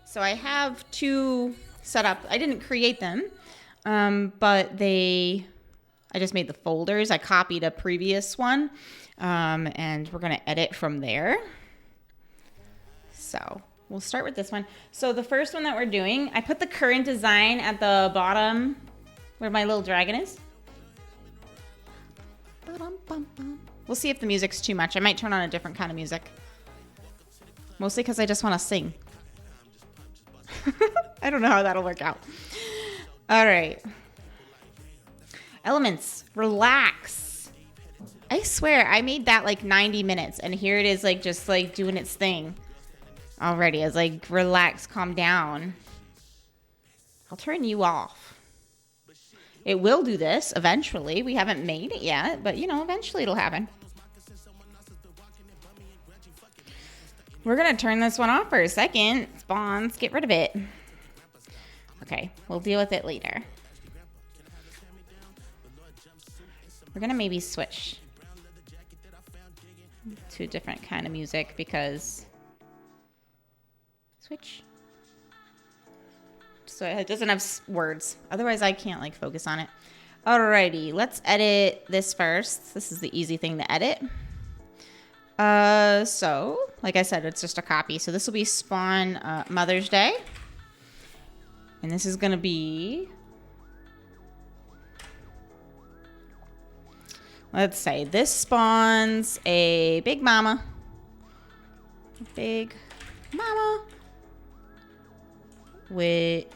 So I have two set up. I didn't create them, but I just made the folders. I copied a previous one, and we're going to edit from there. So we'll start with this one. So the first one that we're doing, I put the current design at the bottom where my little dragon is. We'll see if the music's too much. I might turn on a different kind of music. Mostly because I just want to sing. I don't know how that'll work out. All right. Elements. Relax. I swear, I made that like 90 minutes. And here it is like just like doing its thing already. It's like, relax, calm down. I'll turn you off. It will do this eventually. We haven't made it yet, but you know, eventually it'll happen. We're going to turn this one off for a second. Spawns, get rid of it. Okay, we'll deal with it later. We're going to maybe switch to a different kind of music because... Switch. So it doesn't have words. Otherwise, I can't like focus on it. Alrighty, let's edit this first. This is the easy thing to edit. So, like I said, it's just a copy. So this will be spawn Mother's Day. And this is going to be... Let's say this spawns a big mama. Big mama. With...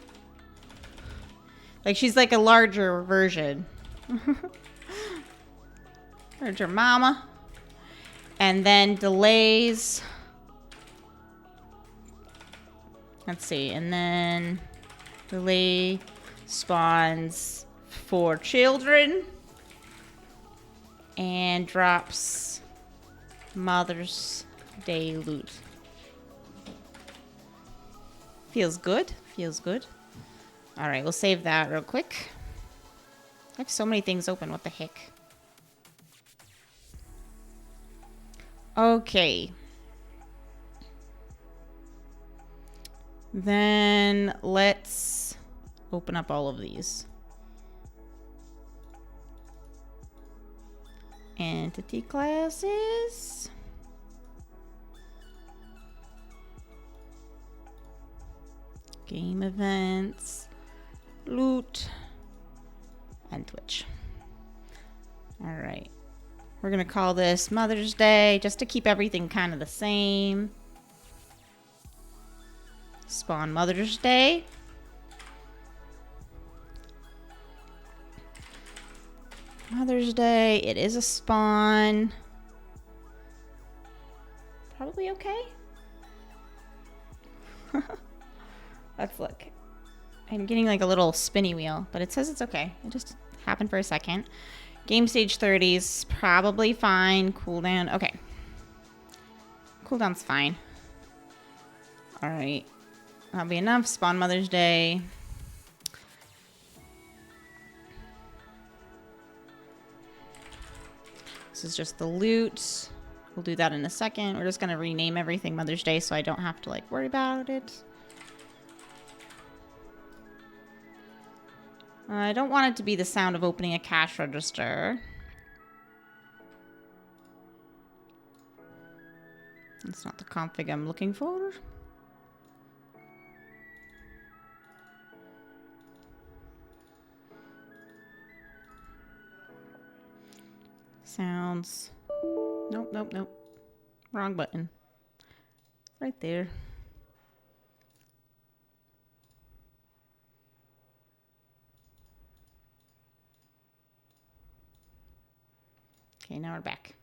Like, she's like a larger version. Larger mama. And then delays. Let's see. And then delay spawns for children. And drops Mother's Day loot. Feels good. Feels good. All right, we'll save that real quick. I have so many things open. What the heck? Okay. Then let's open up all of these. Entity classes. Game events. Loot. And Twitch. All right. We're going to call this Mother's Day just to keep everything kind of the same. Spawn Mother's Day. Mother's Day. It is a spawn. Probably okay. Let's look. I'm getting like a little spinny wheel, but it says it's okay. It just happened for a second. Game stage 30s, probably fine. Cooldown, okay. Cooldown's fine. All right, that'll be enough. Spawn Mother's Day. This is just the loot. We'll do that in a second. We're just gonna rename everything Mother's Day so I don't have to like worry about it. I don't want it to be the sound of opening a cash register. That's not the config I'm looking for. Sounds. Nope, nope, nope. Wrong button. Right there. Okay, now we're back.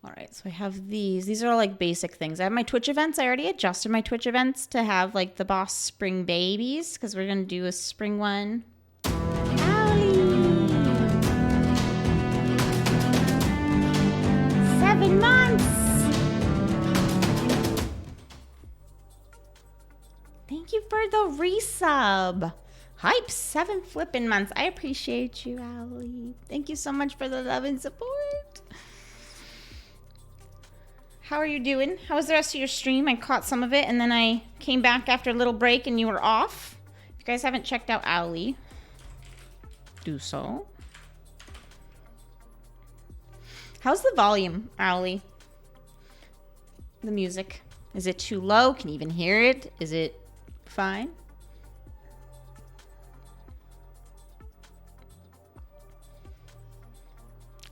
All right, so I have these. These are all like basic things. I have my Twitch events. I already adjusted my Twitch events to have like the boss spring babies because we're going to do a spring one. Howdy! 7 months! Thank you for the resub. Hype, 7 flipping months. I appreciate you, Allie. Thank you so much for the love and support. How are you doing? How was the rest of your stream? I caught some of it and then I Came back after a little break and you were off. If you guys haven't checked out Owly, do so. How's the volume, Owly? The music. Is it too low? Can you even hear it? Is it fine?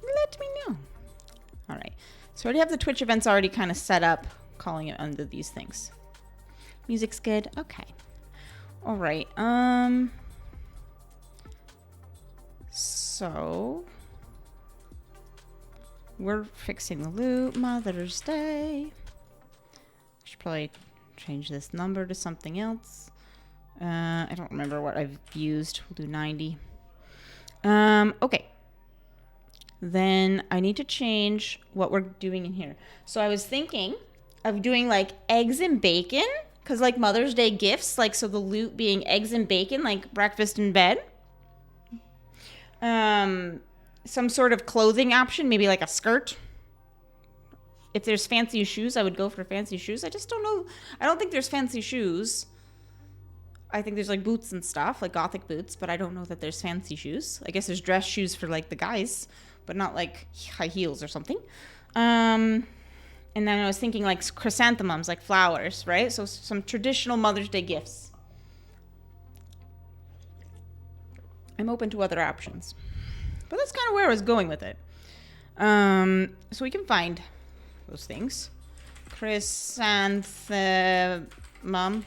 Let me know. All right. So I already have the Twitch events already kind of set up, calling it under these things. Music's good. Okay. All right. So we're fixing the loop. Mother's Day. I should probably change this number to something else. I don't remember what I've used. We'll do 90. Okay. Then I need to change what we're doing in here. So I was thinking of doing like eggs and bacon, because like Mother's Day gifts, like so the loot being eggs and bacon, like breakfast in bed. Some sort of clothing option, maybe like a skirt. If there's fancy shoes, I would go for fancy shoes. I just don't know. I don't think there's fancy shoes. I think there's like boots and stuff, like gothic boots, but I don't know that there's fancy shoes. I guess there's dress shoes for like the guys, but not like high heels or something. And then I was thinking like chrysanthemums, like flowers, right? So some traditional Mother's Day gifts. I'm open to other options. But that's kind of where I was going with it. So we can find those things. Chrysanthemum.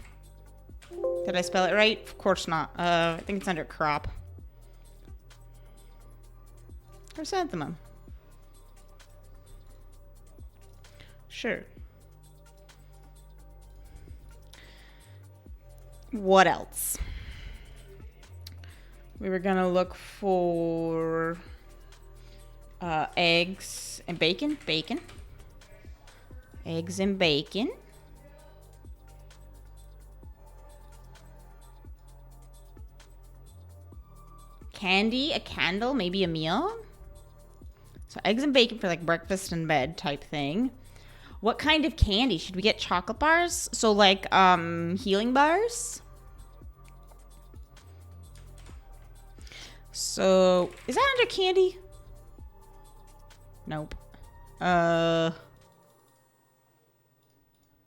Did I spell it right? Of course not. I think it's under crop. Chrysanthemum. Sure. What else? We were gonna look for eggs and bacon. Bacon. Eggs and bacon. Candy, a candle, maybe a meal. So eggs and bacon for like breakfast in bed type thing. What kind of candy? Should we get chocolate bars? So like healing bars? So is that under candy? Nope. No,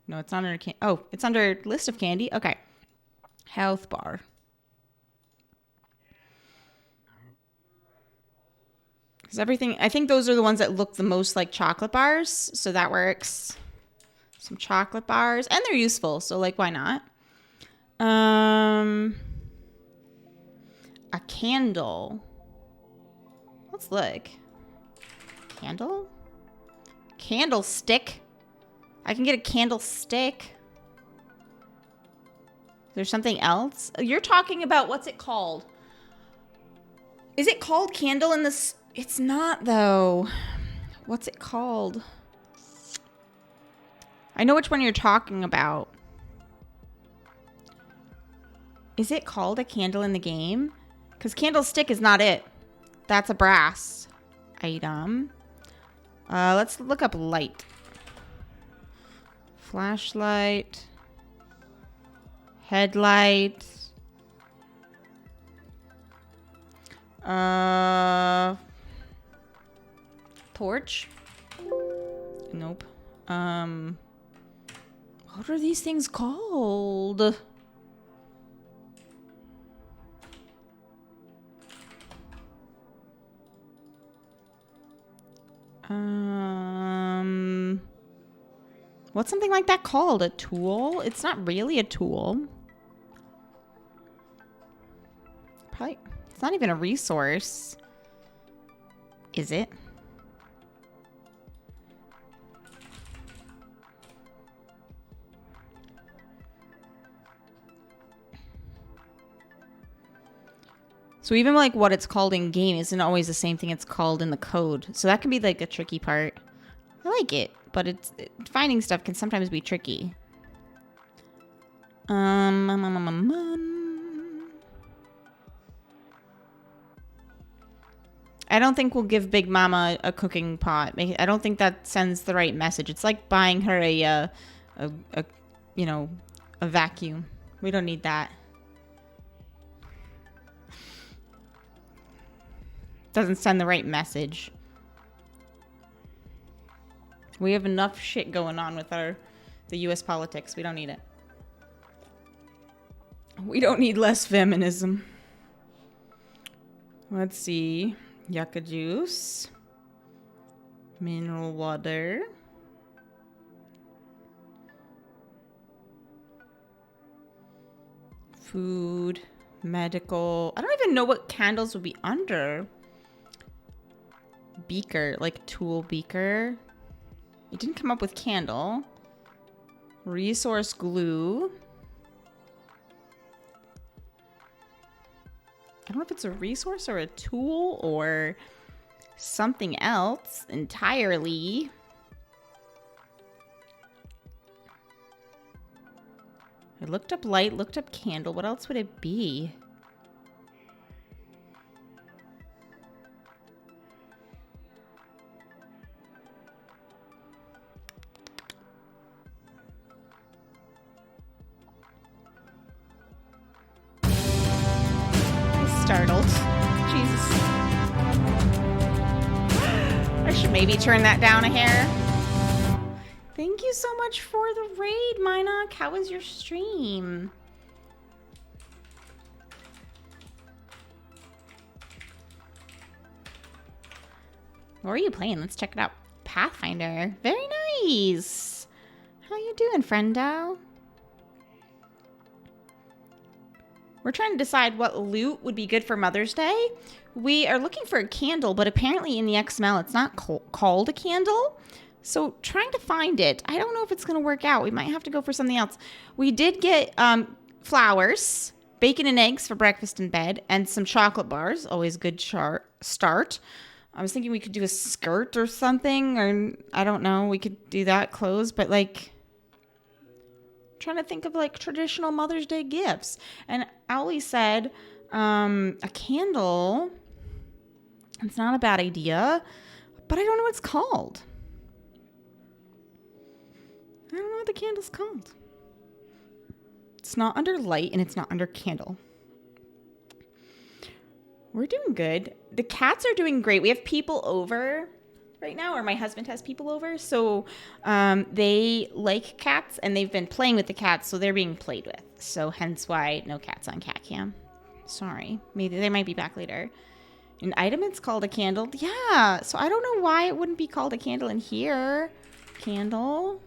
it's not under candy. Oh, it's under list of candy. Okay. Health bar. Because everything, I think those are the ones that look the most like chocolate bars. So that works. Some chocolate bars. And they're useful. So like, why not? A candle. Let's look. Candle? Candlestick. I can get a candlestick. There's something else? You're talking about, what's it called? Is it called candle in this? It's not though. What's it called? I know which one you're talking about. Is it called a candle in the game? Because candlestick is not it. That's a brass item. Let's look up light. Flashlight. Headlight. Torch? Nope. What are these things called? What's something like that called? A tool? It's not really a tool. Probably, it's not even a resource. Is it? So even like what it's called in game isn't always the same thing it's called in the code. So that can be like a tricky part. I like it, but finding stuff can sometimes be tricky. I don't think we'll give Big Mama a cooking pot. I don't think that sends the right message. It's like buying her a A vacuum. We don't need that. Doesn't send the right message. We have enough shit going on with the US politics. We don't need it. We don't need less feminism. Let's see. Yucca juice. Mineral water. Food. Medical. I don't even know what candles would be under. Beaker. Like tool beaker. It didn't come up with candle. Resource glue. I don't know if it's a resource or a tool or something else entirely. I looked up light, looked up candle. What else would it be? Startled. Jesus. I should maybe turn that down a hair. Thank you so much for the raid, Minok. How was your stream? What are you playing? Let's check it out. Pathfinder. Very nice. How you doing, friendo? We're trying to decide what loot would be good for Mother's Day. We are looking for a candle, but apparently in the XML, it's not called a candle. So trying to find it. I don't know if it's going to work out. We might have to go for something else. We did get flowers, bacon and eggs for breakfast in bed, and some chocolate bars. Always a good start. I was thinking we could do a skirt or something, or I don't know. We could do that, clothes, but like... trying to think of like traditional Mother's Day gifts. And Owlie said a candle. It's not a bad idea, but I don't know what it's called. I don't know what the candle's called. It's not under light and it's not under candle. We're doing good. The cats are doing great. We have people over right now, or my husband has people over, so they like cats and they've been playing with the cats, so they're being played with, so hence why no cats on cat cam. Sorry, maybe they might be back later. An item, it's called a candle. Yeah, so I don't know why it wouldn't be called a candle in here. Candle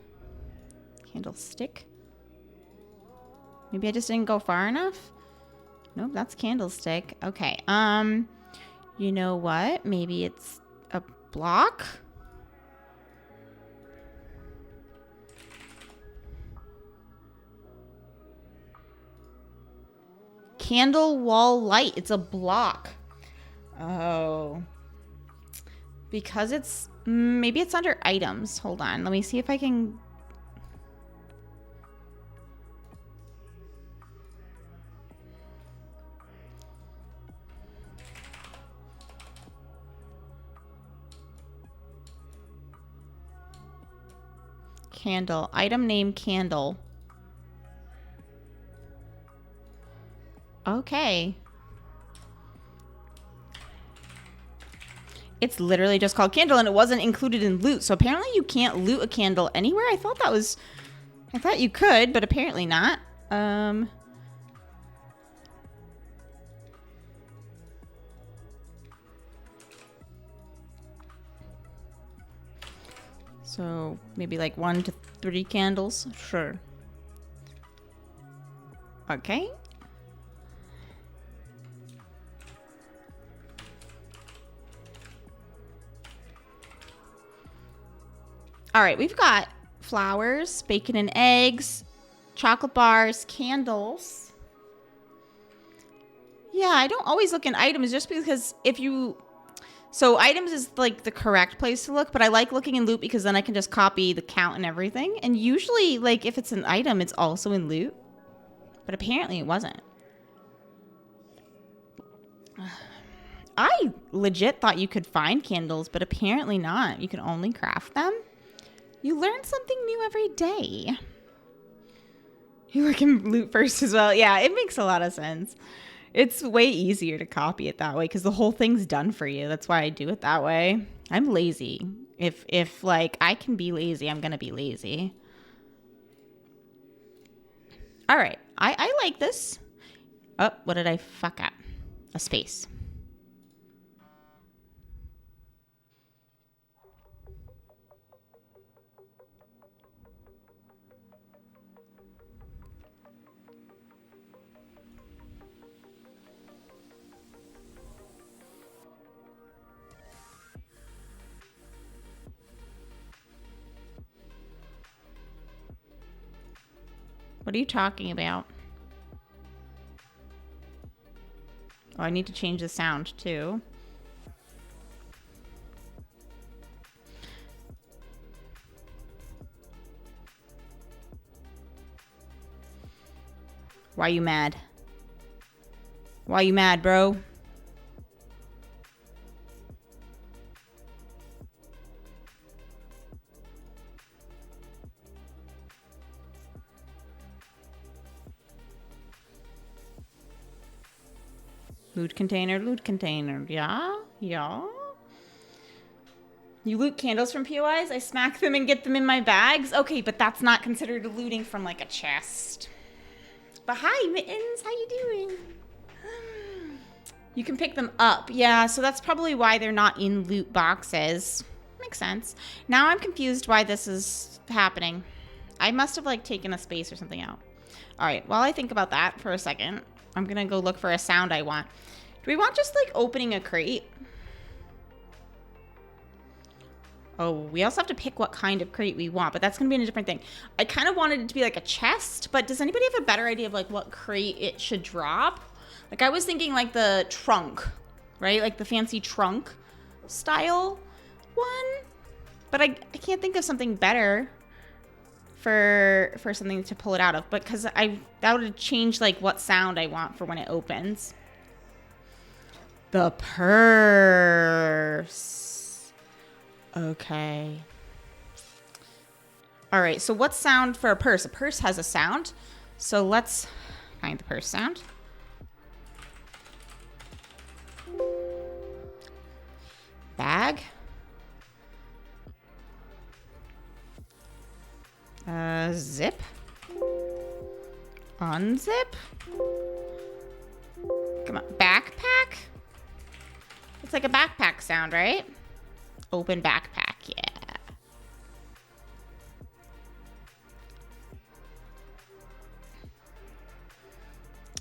stick. Maybe I just didn't go far enough. Nope, that's candlestick. Okay, you know what, maybe it's a block. Candle wall light. It's a block. Oh. Because it's... maybe it's under items. Hold on. Let me see if I can... Candle. Item name candle. Okay. It's literally just called candle and it wasn't included in loot. So apparently you can't loot a candle anywhere. I thought you could, but apparently not. So maybe like 1 to 3 candles. Sure. Okay. All right, we've got flowers, bacon and eggs, chocolate bars, candles. Yeah, I don't always look in items just because if you... So items is like the correct place to look, but I like looking in loot because then I can just copy the count and everything. And usually, like, if it's an item, it's also in loot. But apparently it wasn't. I legit thought you could find candles, but apparently not. You can only craft them. You learn something new every day. You look in loot first as well. Yeah, it makes a lot of sense. It's way easier to copy it that way because the whole thing's done for you. That's why I do it that way. I'm lazy. If like I can be lazy, I'm gonna be lazy. All right, I like this. Oh, what did I fuck up? A space. What are you talking about? Oh, I need to change the sound too. Why you mad? Why you mad, bro? Loot container. Yeah, yeah. You loot candles from POIs? I smack them and get them in my bags? Okay, but that's not considered looting from like a chest. But hi, Mittens, how you doing? You can pick them up. Yeah, so that's probably why they're not in loot boxes. Makes sense. Now I'm confused why this is happening. I must have like taken a space or something out. All right, while I think about that for a second, I'm gonna go look for a sound I want. Do we want just like opening a crate? Oh, we also have to pick what kind of crate we want, but that's gonna be in a different thing. I kind of wanted it to be like a chest, but does anybody have a better idea of like what crate it should drop? Like I was thinking like the trunk, right? Like the fancy trunk style one, but I can't think of something better for something to pull it out of, but because that would change like what sound I want for when it opens. The purse. Okay. All right, so what sound for a purse? A purse has a sound, so let's find the purse sound. Bag. Zip. Unzip. Come on. Backpack? It's like a backpack sound, right? Open backpack, yeah.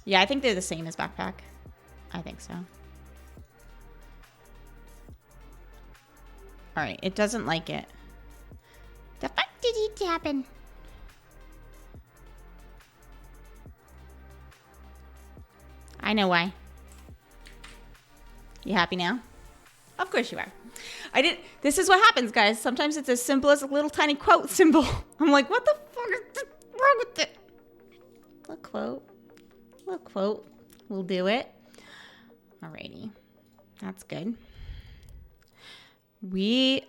Yeah, I think they're the same as backpack. I think so. All right, it doesn't like it. The fuck did it happen? I know why. You happy now? Of course you are. This is what happens, guys. Sometimes it's as simple as a little tiny quote symbol. I'm like, what the fuck is wrong with it? A quote. A quote. We'll do it. Alrighty. That's good. We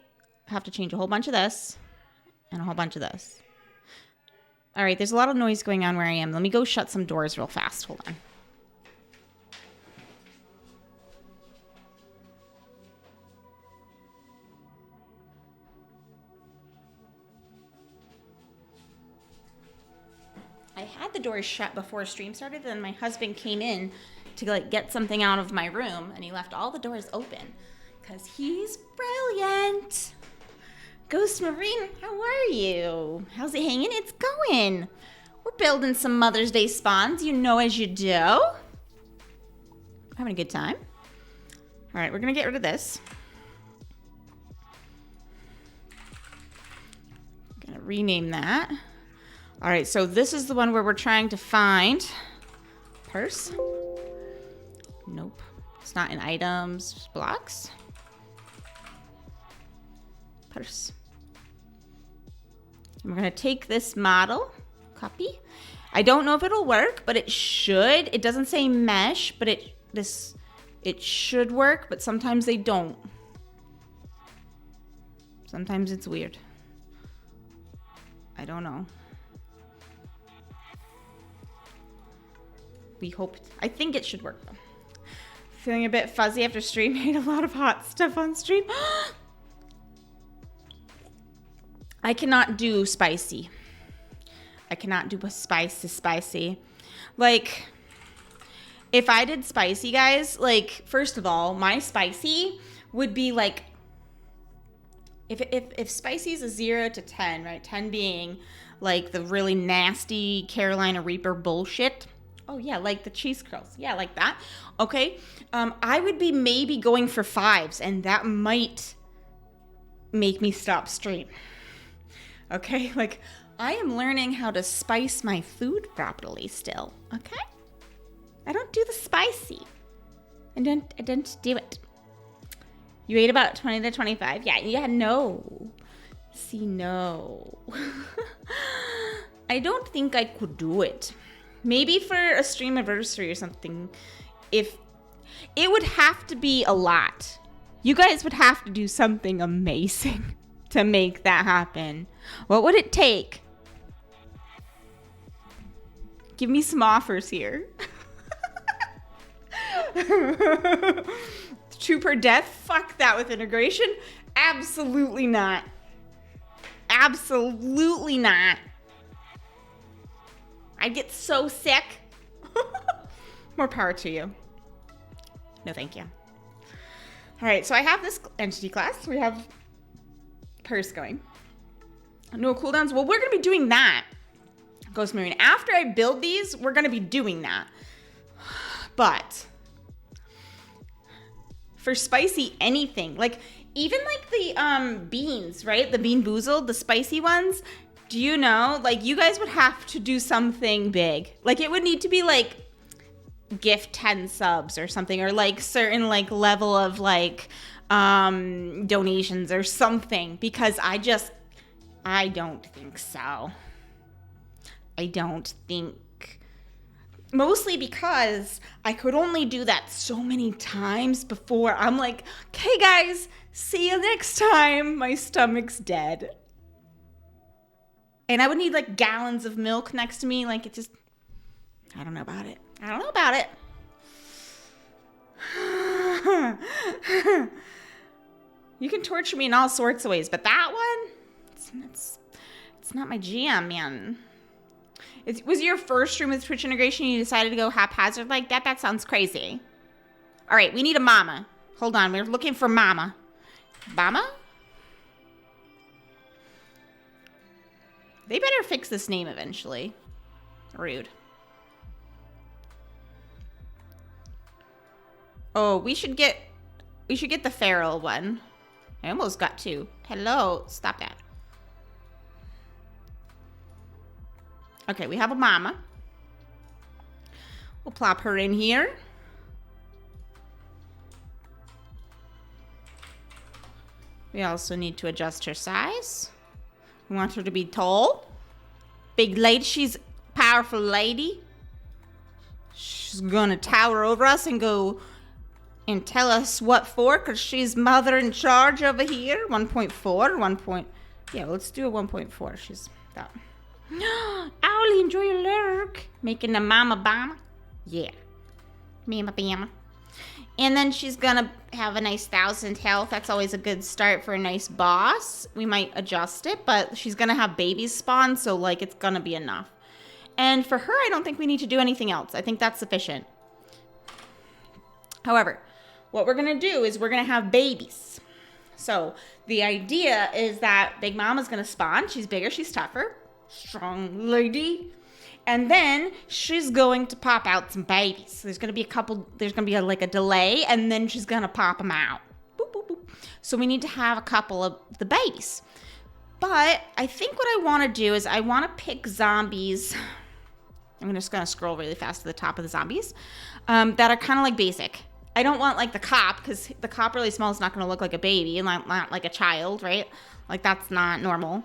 have to change a whole bunch of this and a whole bunch of this. All right, there's a lot of noise going on where I am. Let me go shut some doors real fast. Hold on. I had the doors shut before stream started, then my husband came in to like get something out of my room, and he left all the doors open because he's brilliant. Ghost Marine, how are you? How's it hanging? It's going. We're building some Mother's Day spawns, you know, as you do. Having a good time. All right, we're gonna get rid of this. Gonna rename that. All right, so this is the one where we're trying to find purse. Nope, it's not in items, blocks. Purse. And we're gonna take this model, copy. I don't know if it'll work, but it should. It doesn't say mesh, but it should work, but sometimes they don't. Sometimes it's weird. I don't know. We hope. I think it should work though. Feeling a bit fuzzy after stream. Ate a lot of hot stuff on stream. I cannot do spicy. I cannot do a spicy. Like, if I did spicy, guys, like, first of all, my spicy would be like, if spicy is a 0 to 10, right? 10 being like the really nasty Carolina Reaper bullshit. Oh yeah, like the cheese curls. Yeah, like that. Okay. I would be maybe going for 5s, and that might make me stop stream. Okay, like I am learning how to spice my food properly still. Okay, I don't do the spicy. I don't do it. You ate about 20 to 25. Yeah, no. See, no. I don't think I could do it. Maybe for a stream anniversary or something. If it would have to be a lot. You guys would have to do something amazing to make that happen. What would it take? Give me some offers here. 2 per death? Fuck that with integration. Absolutely not. Absolutely not. I'd get so sick. More power to you. No, thank you. All right, so I have this entity class. We have purse going. No cooldowns. Well, we're going to be doing that. Ghost Marine. After I build these, we're going to be doing that. But for spicy anything, like even like the beans, right? The Bean Boozled, the spicy ones. Do you know? Like you guys would have to do something big. Like it would need to be like gift 10 subs or something, or like certain like level of like donations or something, because I don't think so. I don't think, mostly because I could only do that so many times before I'm like, okay guys, see you next time. My stomach's dead. And I would need like gallons of milk next to me. Like it just, I don't know about it. You can torture me in all sorts of ways, but that one, it's not my jam, man. Was your first stream with Twitch integration? You decided to go haphazard like that? That sounds crazy. All right, we need a mama. Hold on, we're looking for mama. Mama? They better fix this name eventually. Rude. Oh, we should get the feral one. I almost got 2. Hello, stop that. Okay, we have a mama. We'll plop her in here. We also need to adjust her size. We want her to be tall. Big lady, she's a powerful lady. She's gonna tower over us and go and tell us what for, because she's mother in charge over here. 1.4, yeah, let's do a 1.4. She's that. Owlie, enjoy your lurk. Making a mama bama. Yeah. Mama bama. And then she's gonna have a nice 1,000 health. That's always a good start for a nice boss. We might adjust it, but she's gonna have babies spawn, so like it's gonna be enough. And for her, I don't think we need to do anything else. I think that's sufficient. However, what we're gonna do is we're gonna have babies. So the idea is that Big Mama's gonna spawn. She's bigger, she's tougher. Strong lady. And then she's going to pop out some babies. So there's going to be like a delay, and then she's going to pop them out. Boop, boop, boop. So we need to have a couple of the babies. But I think what I want to do is I want to pick zombies. I'm just going to scroll really fast to the top of the zombies that are kind of like basic. I don't want like the cop, because the cop really small is not going to look like a baby and not like a child, right? Like that's not normal.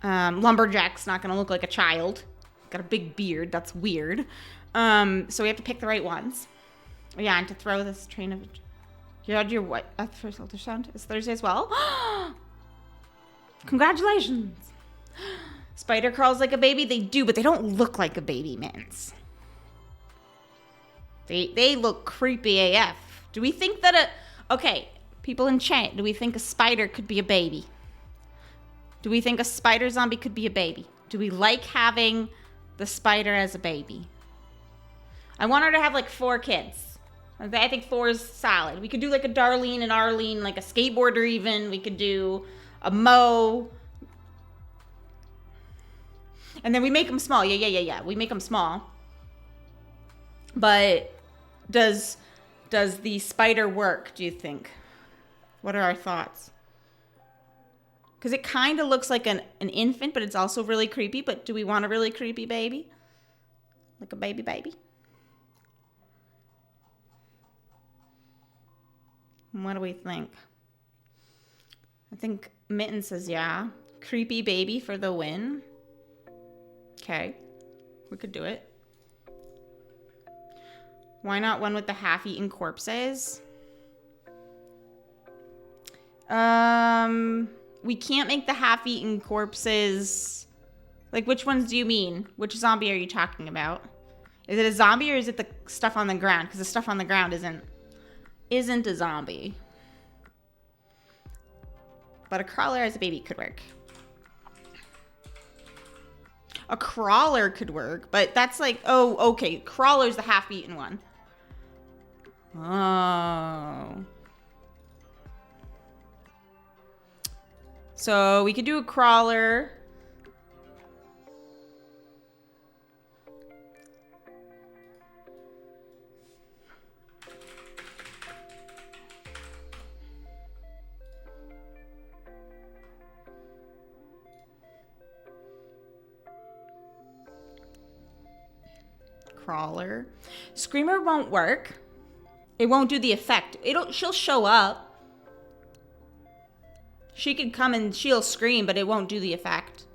Lumberjack's not going to look like a child. Got a big beard. That's weird. So we have to pick the right ones. Yeah, and to throw this train of... You had your what? First ultrasound? It's Thursday as well? Congratulations. Spider crawls like a baby? They do, but they don't look like a baby, Mittens. They look creepy AF. Do we think that okay, people in chat, do we think a spider could be a baby? Do we think a spider zombie could be a baby? Do we like having the spider as a baby? I want her to have like 4 kids. I think 4 is solid. We could do like a Darlene and Arlene, like a skateboarder even. We could do a Mo. And then we make them small. Yeah. We make them small. But does the spider work, do you think? What are our thoughts? Because it kind of looks like an infant, but it's also really creepy. But do we want a really creepy baby? Like a baby? What do we think? I think Mitten says yeah. Creepy baby for the win. Okay. We could do it. Why not one with the half-eaten corpses? We can't make the half-eaten corpses. Like, which ones do you mean? Which zombie are you talking about? Is it a zombie or is it the stuff on the ground? Because the stuff on the ground isn't a zombie. But a crawler as a baby could work. A crawler could work, but that's like, oh, okay. Crawler's the half-eaten one. Oh. So we could do a crawler. Crawler. Screamer won't work. It won't do the effect. She'll show up. She could come and she'll scream, but it won't do the effect.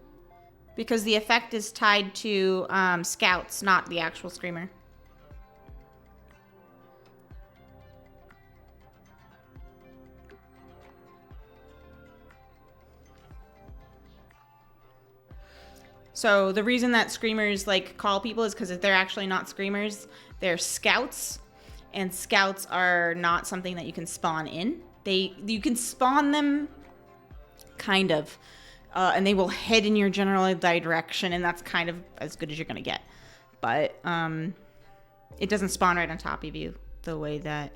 Because the effect is tied to scouts, not the actual screamer. So the reason that screamers like call people is because they're actually not screamers. They're scouts. And scouts are not something that you can spawn in. You can spawn them, kind of, and they will head in your general direction, and that's kind of as good as you're gonna get. But it doesn't spawn right on top of you the way that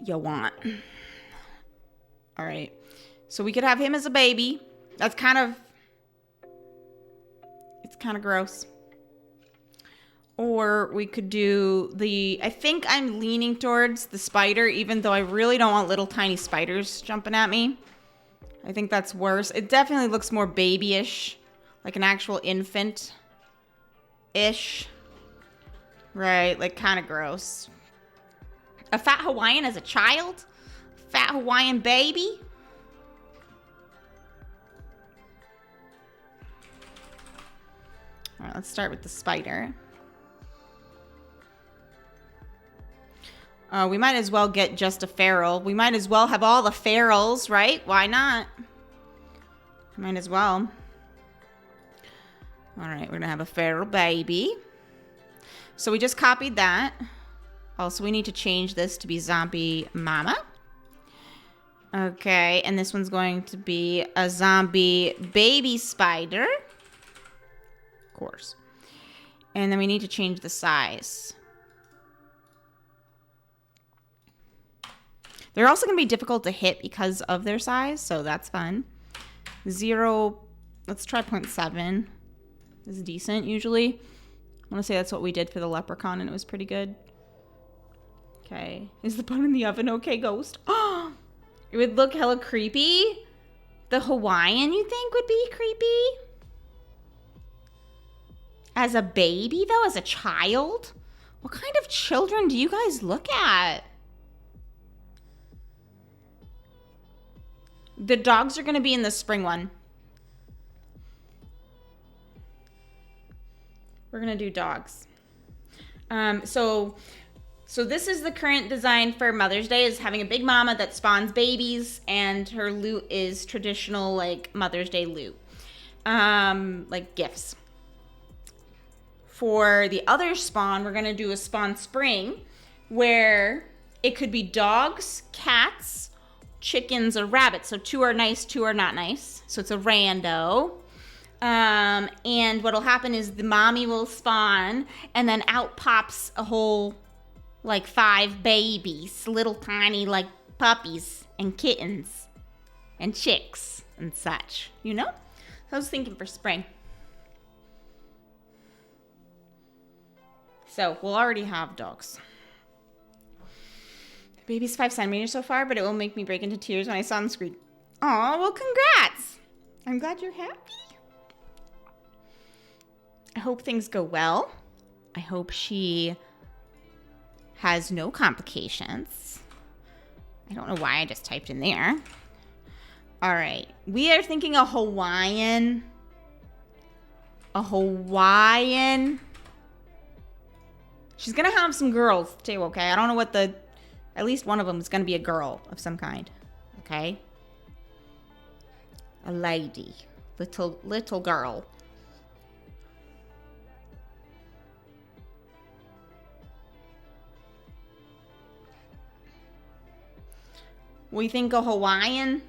you want. All right, so we could have him as a baby. It's kind of gross. Or we could do I think I'm leaning towards the spider, even though I really don't want little tiny spiders jumping at me. I think that's worse. It definitely looks more babyish, like an actual infant-ish. Right, like kind of gross. A fat Hawaiian as a child? Fat Hawaiian baby? All right, let's start with the spider. We might as well get just a feral. We might as well have all the ferals, right? Why not? Might as well. All right, we're gonna have a feral baby. So we just copied that. Also, we need to change this to be zombie mama. Okay, and this one's going to be a zombie baby spider. Of course. And then we need to change the size. They're also going to be difficult to hit because of their size, so that's fun. 0, let's try 0.7. This is decent, usually. I want to say that's what we did for the leprechaun, and it was pretty good. Okay. Is the bun in the oven okay, ghost? Oh, it would look hella creepy. The Hawaiian, you think, would be creepy? As a baby, though? As a child? What kind of children do you guys look at? The dogs are going to be in the spring one. We're going to do dogs. So this is the current design for Mother's Day, is having a big mama that spawns babies, and her loot is traditional, like, Mother's Day loot. Like gifts. for the other spawn, we're going to do a spawn spring where it could be dogs, cats, chickens, or rabbits. So 2 are nice, 2 are not nice. So it's a rando. And what'll happen is the mommy will spawn and then out pops a whole like 5 babies, little tiny like puppies and kittens and chicks and such, you know? So I was thinking for spring. So we'll already have dogs. The baby's 5 centimeters so far, but it will make me break into tears when I saw on the screen. Aw, well, congrats. I'm glad you're happy. I hope things go well. I hope she has no complications. I don't know why I just typed in there. All right. We are thinking a Hawaiian. She's going to have some girls too, okay? I don't know what at least one of them is going to be a girl of some kind, okay? A lady. Little girl. We think a Hawaiian.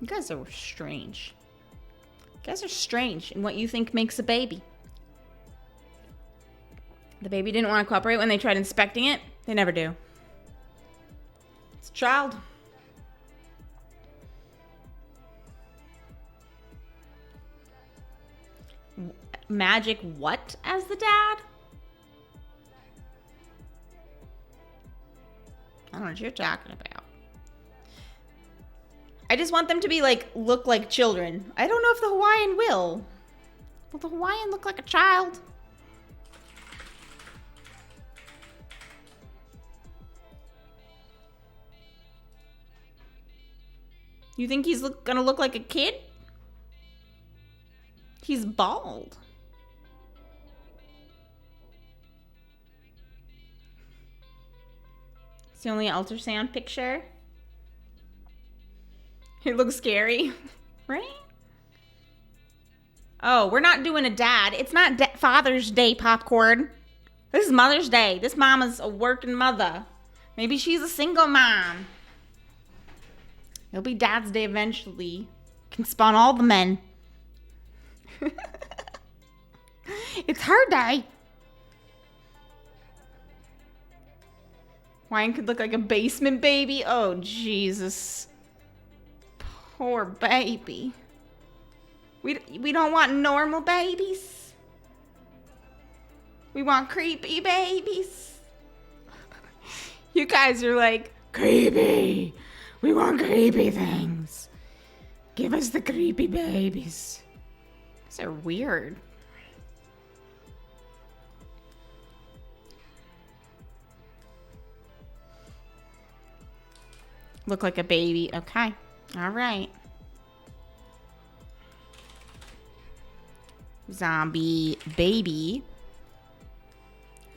You guys are strange. You guys are strange in what you think makes a baby. The baby didn't want to cooperate when they tried inspecting it. They never do. It's a child. Magic what as the dad? I don't know what you're talking about. I just want them to be like, look like children. I don't know if the Hawaiian will. Will the Hawaiian look like a child? You think he's gonna look like a kid? He's bald. It's the only ultrasound picture. It looks scary, right? Oh, we're not doing a dad. It's not Father's Day popcorn. This is Mother's Day. This mama's a working mother. Maybe she's a single mom. It'll be Dad's Day eventually. Can spawn all the men. It's her day. Wine could look like a basement baby. Oh, Jesus. Poor baby. We don't want normal babies. We want creepy babies. You guys are like, creepy. We want creepy things. Give us the creepy babies. These are weird. Look like a baby. Okay. All right. Zombie baby.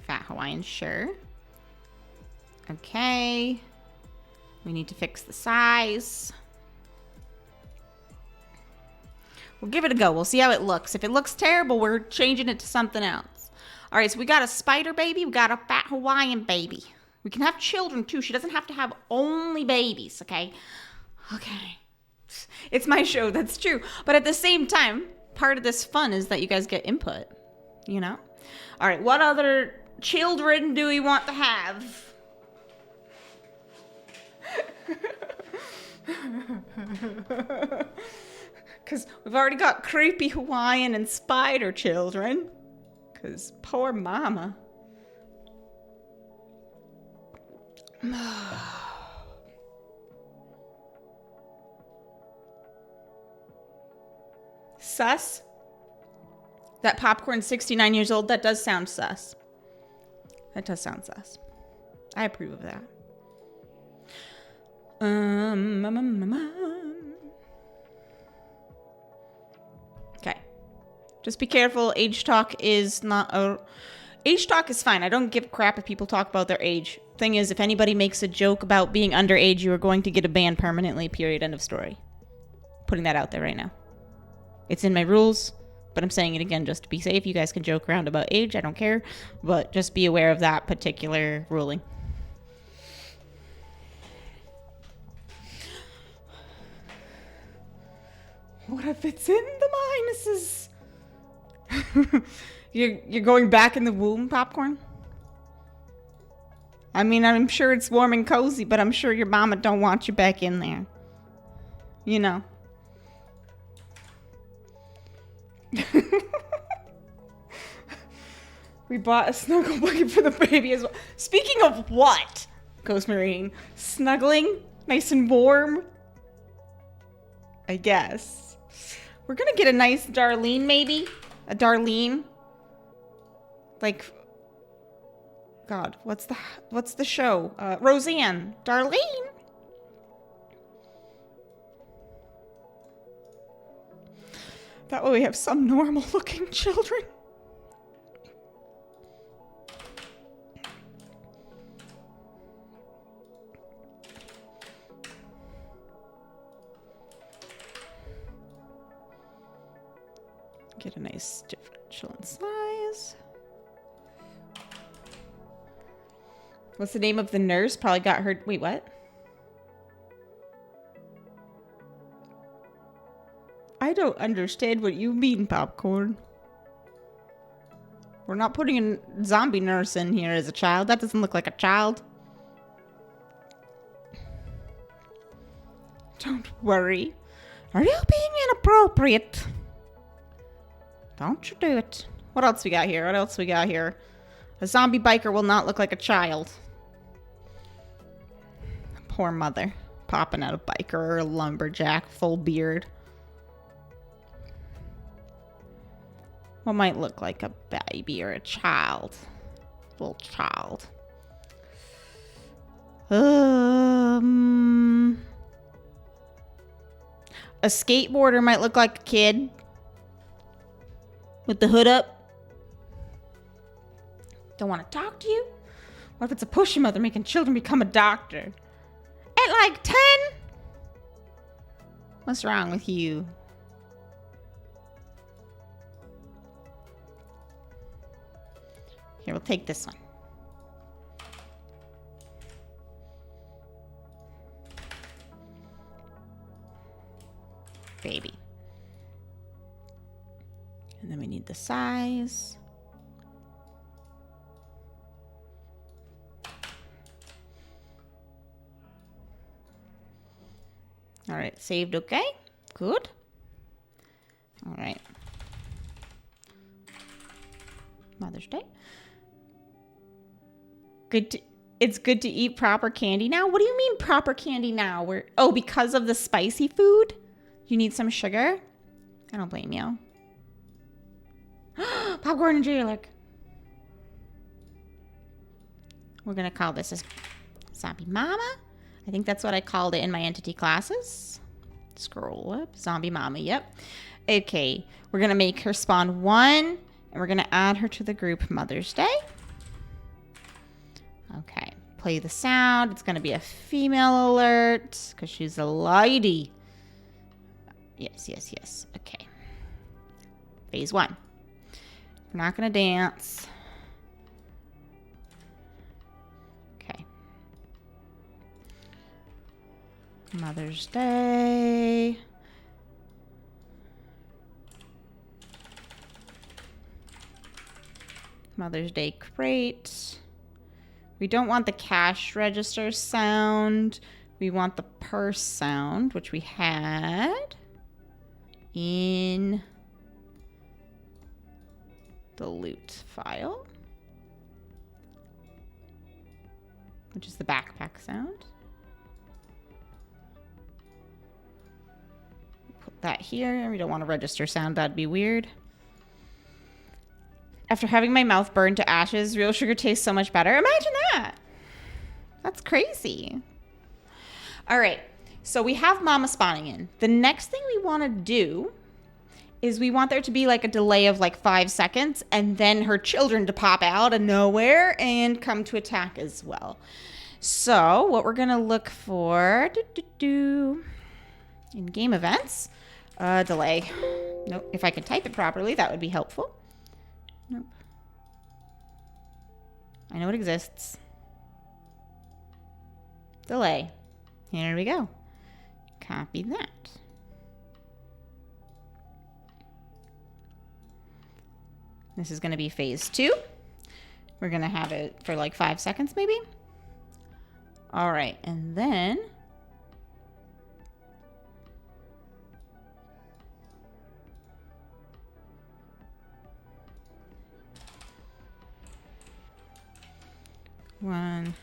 Fat Hawaiian, sure. Okay. We need to fix the size. We'll give it a go. We'll see how it looks. If it looks terrible, we're changing it to something else. All right, so we got a spider baby. We got a fat Hawaiian baby. We can have children, too. She doesn't have to have only babies, okay? Okay. It's my show, that's true. But at the same time, part of this fun is that you guys get input, you know? All right, what other children do we want to have? Because we've already got creepy Hawaiian and spider children. Because poor mama. Sus? That popcorn's 69 years old? That does sound sus. That does sound sus. I approve of that. Okay. Just be careful. Age talk is not a... Age talk is fine. I don't give a crap if people talk about their age. Thing is, if anybody makes a joke about being underage, you are going to get a ban permanently, period, end of story. Putting that out there right now. It's in my rules. But I'm saying it again just to be safe. You guys can joke around about age. I don't care. But just be aware of that particular ruling. What if it's in the minuses? You're going back in the womb, Popcorn? I mean, I'm sure it's warm and cozy, but I'm sure your mama don't want you back in there. You know. We bought a snuggle blanket for the baby as well. Speaking of what, Ghost Marine? Snuggling? Nice and warm? I guess. We're gonna get a nice Darlene, maybe? A Darlene? Like... God, what's the show? Roseanne. Darlene? That way we have some normal looking children. Get a nice differential in size. What's the name of the nurse? Probably got her... Wait, what? I don't understand what you mean, Popcorn. We're not putting a zombie nurse in here as a child. That doesn't look like a child. Don't worry. Are you being inappropriate? Don't you do it. What else we got here? What else we got here? A zombie biker will not look like a child. Poor mother. Popping out a biker or a lumberjack. Full beard. What might look like a baby or a child? Little child. A skateboarder might look like a kid. With the hood up. Don't want to talk to you? What if it's a pushy mother making children become a doctor? At like 10? What's wrong with you? Here, we'll take this one. Baby. And then we need the size. All right, saved okay. Good. All right. Mother's Day. It's good to eat proper candy now? What do you mean proper candy now? Oh, because of the spicy food? You need some sugar? I don't blame you. Popcorn and J-Lick. We're going to call this a Zombie Mama. I think that's what I called it in my entity classes. Scroll up. Zombie Mama, yep. Okay, we're going to make her spawn 1, and we're going to add her to the group Mother's Day. Okay, play the sound. It's going to be a female alert, because she's a lady. Yes, yes, yes. Okay. Phase 1. We're not going to dance. Okay. Mother's Day. Mother's Day crate. We don't want the cash register sound. We want the purse sound, which we had in the loot file, which is the backpack sound. Put that here. We don't want a register sound. That'd be weird. After having my mouth burned to ashes, real sugar tastes so much better. Imagine that. That's crazy. All right. So we have Mama spawning in. The next thing we want to do is we want there to be like a delay of like 5 seconds and then her children to pop out of nowhere and come to attack as well. So what we're going to look for in game events, delay. Nope. If I could type it properly, that would be helpful. Nope. I know it exists. Delay. Here we go. Copy that. This is going to be phase 2. We're going to have it for like 5 seconds maybe. All right, and then one,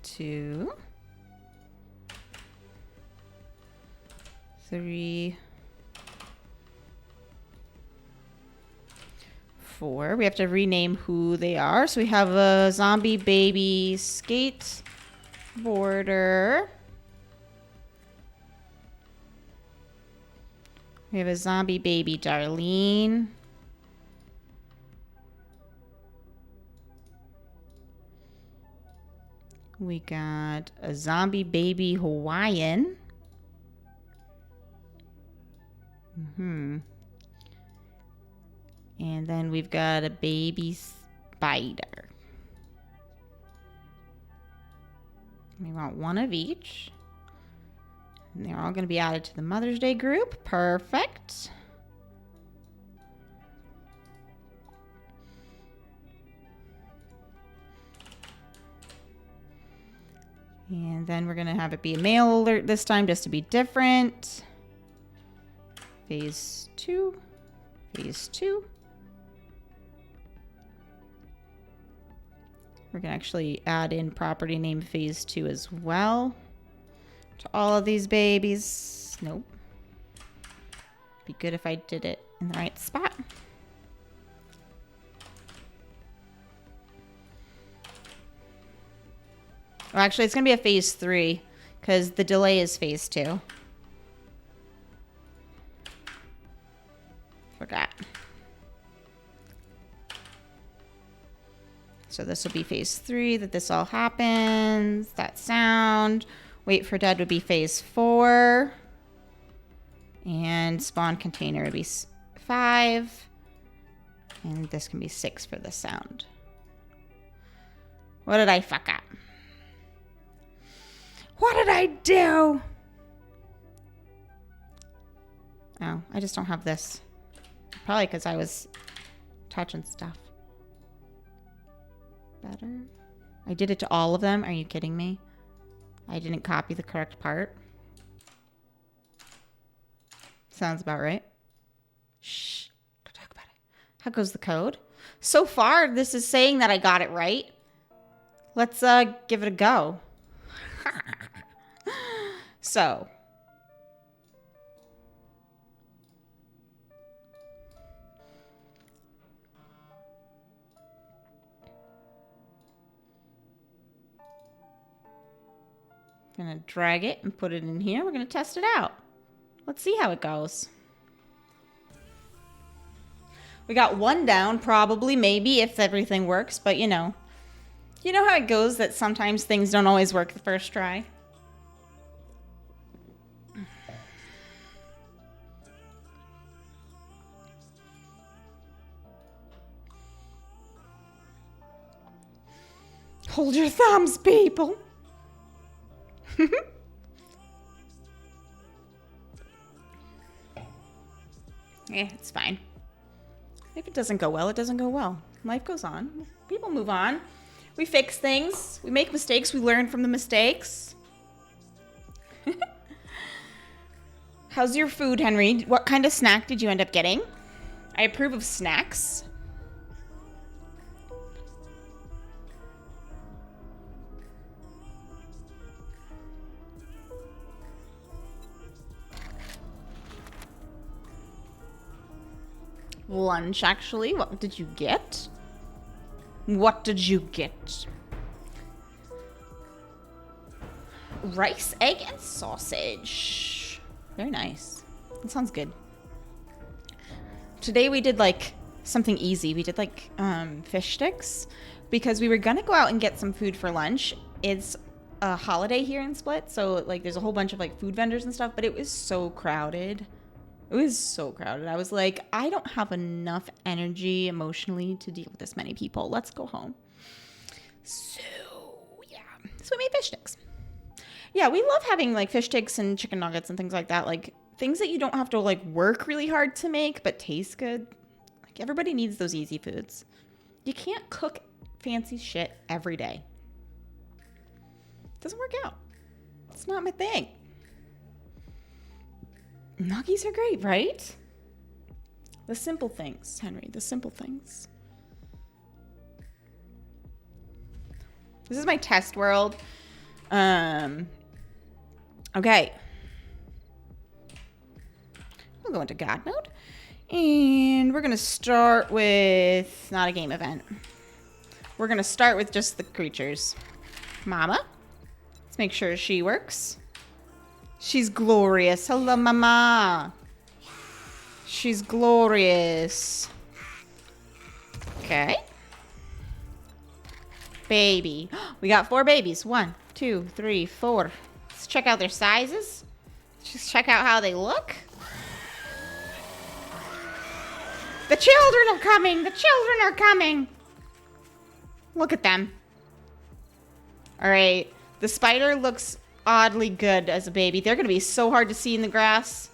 2, 3, 4. We have to rename who they are. So we have a zombie baby skateboarder. We have a zombie baby Darlene. We got a zombie baby Hawaiian. And then we've got a baby spider. We want one of each. And they're all going to be added to the Mother's Day group. Perfect. And then we're going to have it be a mail alert this time just to be different. Phase 2. Phase 2. We're going to actually add in property name phase 2 as well to all of these babies. Nope. Be good if I did it in the right spot. Well, actually, it's going to be a phase 3 because the delay is phase 2. Forgot. So this will be phase 3 that this all happens. That sound. Wait for dead would be phase 4. And spawn container would be 5. And this can be 6 for the sound. What did I fuck up? What did I do? Oh, I just don't have this. Probably because I was touching stuff. Better. I did it to all of them. Are you kidding me? I didn't copy the correct part. Sounds about right. Shh. Don't talk about it. How goes the code? So far, this is saying that I got it right. Let's give it a go. So. I'm going to drag it and put it in here. We're going to test it out. Let's see how it goes. We got one down, probably, maybe, if everything works. But, you know how it goes that sometimes things don't always work the first try? Hold your thumbs, people. Yeah, it's fine. If it doesn't go well, it doesn't go well. Life goes on. People move on. We fix things. We make mistakes. We learn from the mistakes. How's your food, Henry? What kind of snack did you end up getting? I approve of snacks. Lunch, actually. What did you get? What did you get? Rice, egg, and sausage. Very nice. That sounds good. Today we did like something easy. We did like fish sticks because we were gonna go out and get some food for lunch. It's a holiday here in Split, so like there's a whole bunch of like food vendors and stuff, but it was so crowded. It It was so crowded. I was like, I don't have enough energy emotionally to deal with this many people. Let's go home. So, yeah. So we made fish sticks. Yeah, we love having like fish sticks and chicken nuggets and things like that. Like things that you don't have to like work really hard to make, but taste good. Like everybody needs those easy foods. You can't cook fancy shit every day. It doesn't work out. It's not my thing. Nuggies are great, right? The simple things, Henry, the simple things. This is my test world. Okay. We'll go into God mode. And we're going to start with not a game event. We're going to start with just the creatures. Mama. Let's make sure she works. She's glorious. Hello, Mama. She's glorious. Okay. Baby. We got 4 babies. 1, 2, 3, 4. Let's check out their sizes. Just check out how they look. The children are coming. The children are coming. Look at them. All right. The spider looks oddly good as a baby. They're going to be so hard to see in the grass.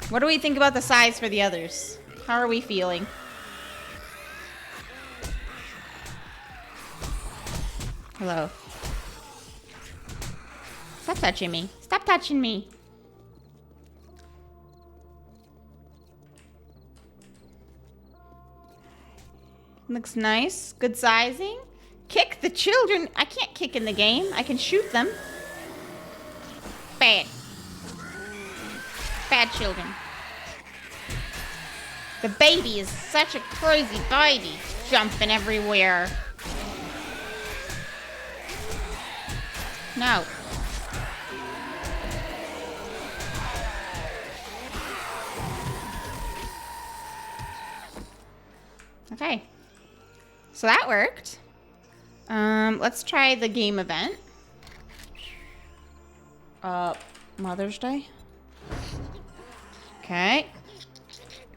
What do we think about the size for the others? How are we feeling? Hello. Stop touching me. Stop touching me. Looks nice. Good sizing. Kick the children. I can't kick in the game. I can shoot them. Bad. Bad children. The baby is such a crazy baby. Jumping everywhere. No. Okay. So that worked. Let's try the game event. Mother's Day. Okay.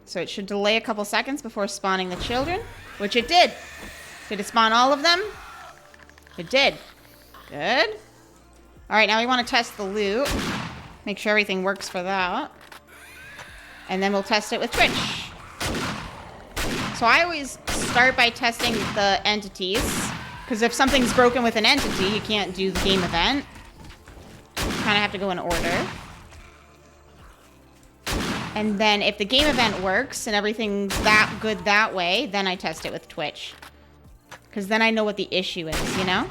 So it should delay a couple seconds before spawning the children, which it did. Did it spawn all of them? It did. Good. All right, now we want to test the loot. Make sure everything works for that. And then we'll test it with Twitch. So I always start by testing the entities, because if something's broken with an entity, you can't do the game event. You kind of have to go in order. And then if the game event works and everything's that good that way, then I test it with Twitch. Because then I know what the issue is, you know?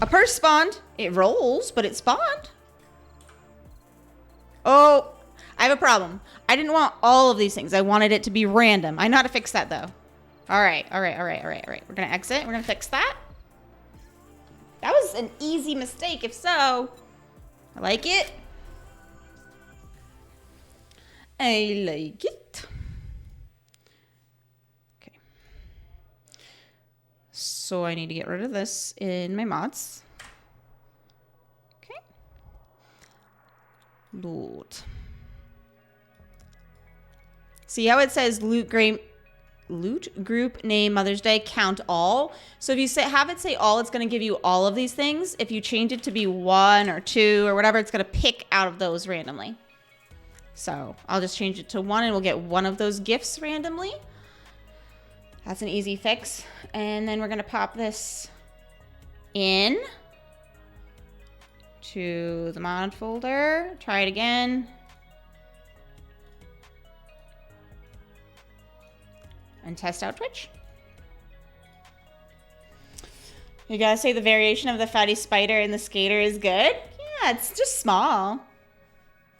A purse spawned. It rolls, but it spawned. Oh, I have a problem. I didn't want all of these things. I wanted it to be random. I know how to fix that, though. All right. We're going to exit. We're going to fix that. That was an easy mistake, if so. I like it. I like it. Okay. So I need to get rid of this in my mods. Okay. Loot. See how it says loot group name Mother's Day count all. So if you have it say all, it's going to give you all of these things. If you change it to be 1 or 2 or whatever, it's going to pick out of those randomly. So I'll just change it to 1 and we'll get one of those gifts randomly. That's an easy fix. And then we're going to pop this in to the mod folder. Try it again. And test out Twitch. You gotta say the variation of the fatty spider and the skater is good. Yeah, it's just small.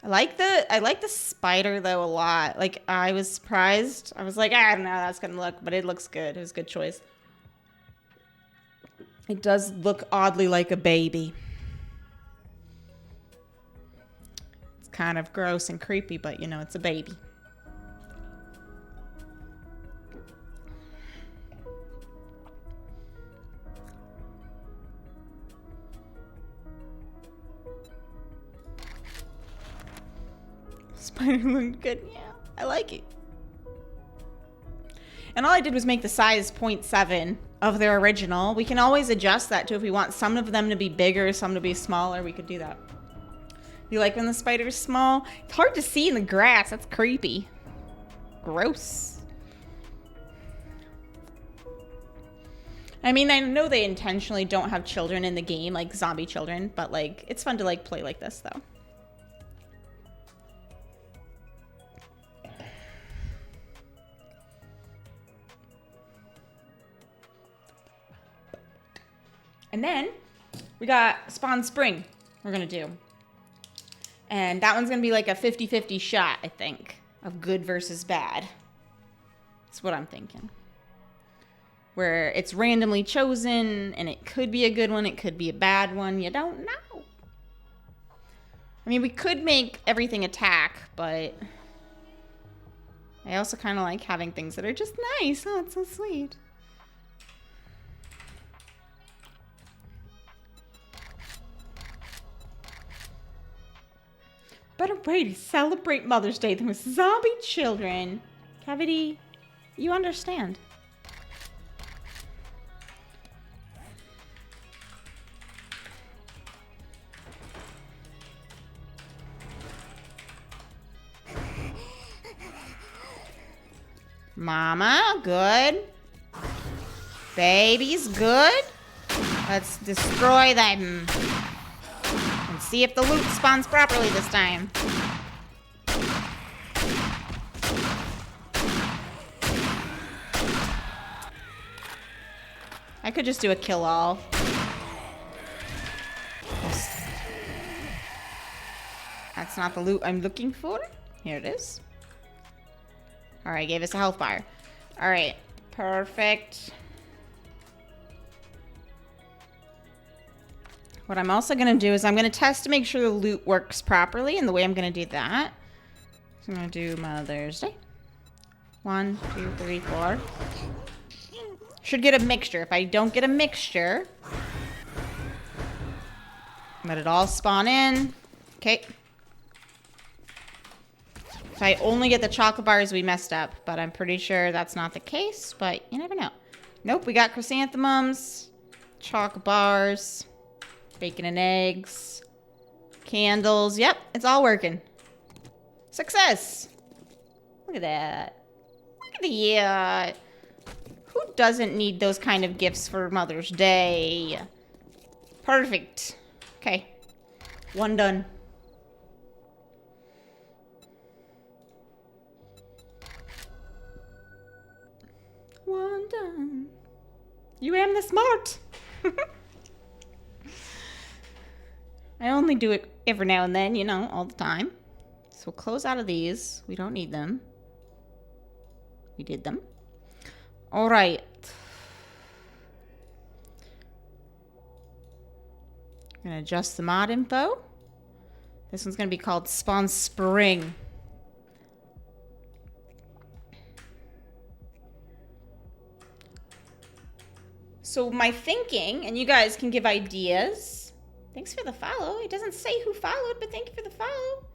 I like the spider though a lot. Like I was surprised. I was like, I don't know how that's gonna look, but it looks good. It was a good choice. It does look oddly like a baby. It's kind of gross and creepy, but you know, it's a baby. Spider looked good. Yeah, I like it. And all I did was make the size 0.7 of their original. We can always adjust that too if we want some of them to be bigger, some to be smaller. We could do that. You like when the spider's small? It's hard to see in the grass. That's creepy. Gross. I mean, I know they intentionally don't have children in the game, like zombie children, but like it's fun to like play like this though. And then we got Spawn Spring we're gonna do. And that one's gonna be like a 50-50 shot, I think, of good versus bad. That's what I'm thinking. Where it's randomly chosen, and it could be a good one, it could be a bad one, you don't know. I mean, we could make everything attack, but I also kind of like having things that are just nice. Oh, it's so sweet. Better way to celebrate Mother's Day than with zombie children. Cavity, you understand. Mama, good. Babies, good. Let's destroy them. And see if the loot spawns properly this time. I could just do a kill all. That's not the loot I'm looking for. Here it is. Alright, gave us a health bar. Alright, perfect. What I'm also going to do is I'm going to test to make sure the loot works properly. And the way I'm going to do that, so I'm going to do Mother's Day. 1, 2, 3, 4. Should get a mixture. If I don't get a mixture, let it all spawn in. Okay. If I only get the chocolate bars, we messed up. But I'm pretty sure that's not the case. But you never know. Nope, we got chrysanthemums, chocolate bars, bacon and eggs, candles. Yep, it's all working. Success. Look at that. Look at the... Who doesn't need those kind of gifts for Mother's Day? Perfect. Okay. One done. One done. You am the smart. I only do it every now and then, you know, all the time. So we'll close out of these. We don't need them. We did them. All right. I'm going to adjust the mod info. This one's going to be called Spawn Spring. So my thinking, and you guys can give ideas. Thanks for the follow. It doesn't say who followed, but thank you for the follow.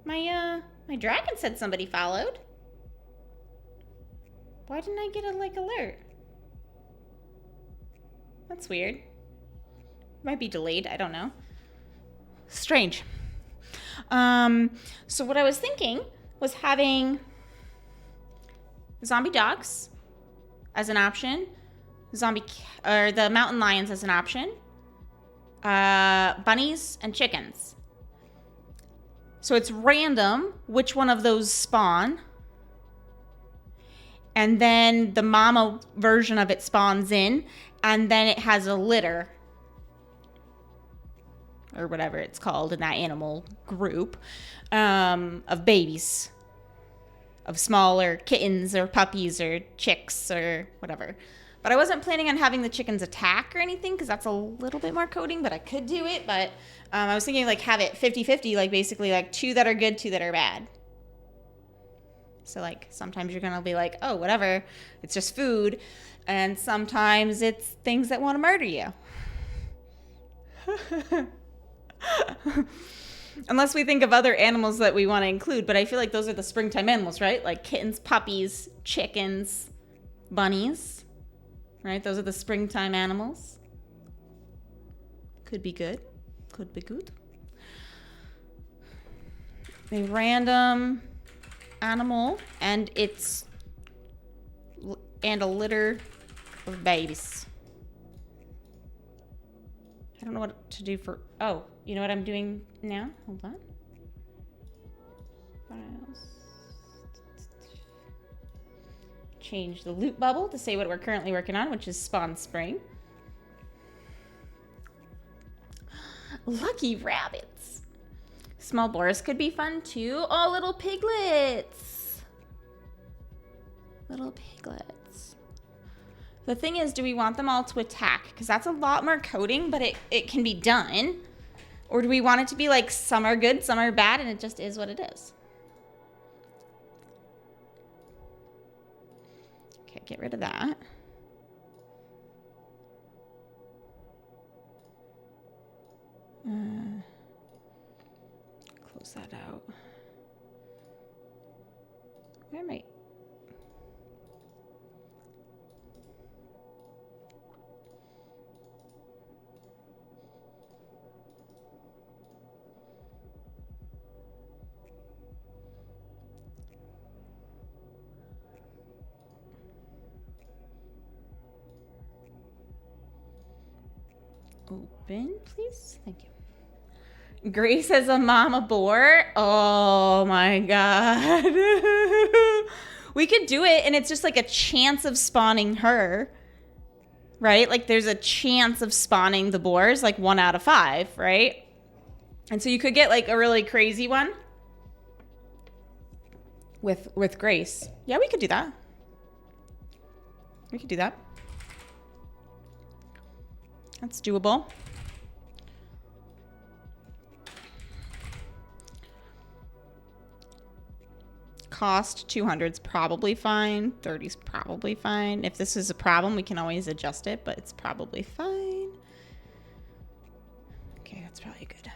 My dragon said somebody followed. Why didn't I get a, alert? That's weird. Might be delayed, I don't know. Strange. So what I was thinking was having zombie dogs as an option, or the mountain lions as an option, bunnies and chickens. So it's random which one of those spawn. And then the mama version of it spawns in, and then it has a litter, or whatever it's called in that animal group, of babies, of smaller kittens or puppies or chicks or whatever. But I wasn't planning on having the chickens attack or anything, because that's a little bit more coding, but I could do it. But I was thinking have it 50-50, basically 2 that are good, 2 that are bad. So, sometimes you're going to be like, oh, whatever, it's just food. And sometimes it's things that want to murder you. Unless we think of other animals that we want to include, but I feel like those are the springtime animals, right? Like kittens, puppies, chickens, bunnies, right? Those are the springtime animals. Could be good. Could be good. A random animal and a litter of babies. I don't know what to do for, oh, you know what I'm doing now? Hold on. Files. Change the loot bubble to say what we're currently working on, which is Spawn Spring. Lucky rabbits. Small boars could be fun too. Oh, little piglets. Little piglets. The thing is, do we want them all to attack? Because that's a lot more coding, but it can be done. Or do we want it to be like some are good, some are bad, and it just is what it is? Okay, get rid of that. Close that out. Where am I? Open, please. Thank you. Grace as a mama boar. Oh my god. We could do it, and it's just like a chance of spawning her. Right? Like there's a chance of spawning the boars, like 1 out of 5, right? And so you could get like a really crazy one with Grace. Yeah, we could do that. We could do that. That's doable. Cost 200 is probably fine. 30 is probably fine. If this is a problem, we can always adjust it, but it's probably fine. Okay, that's probably good.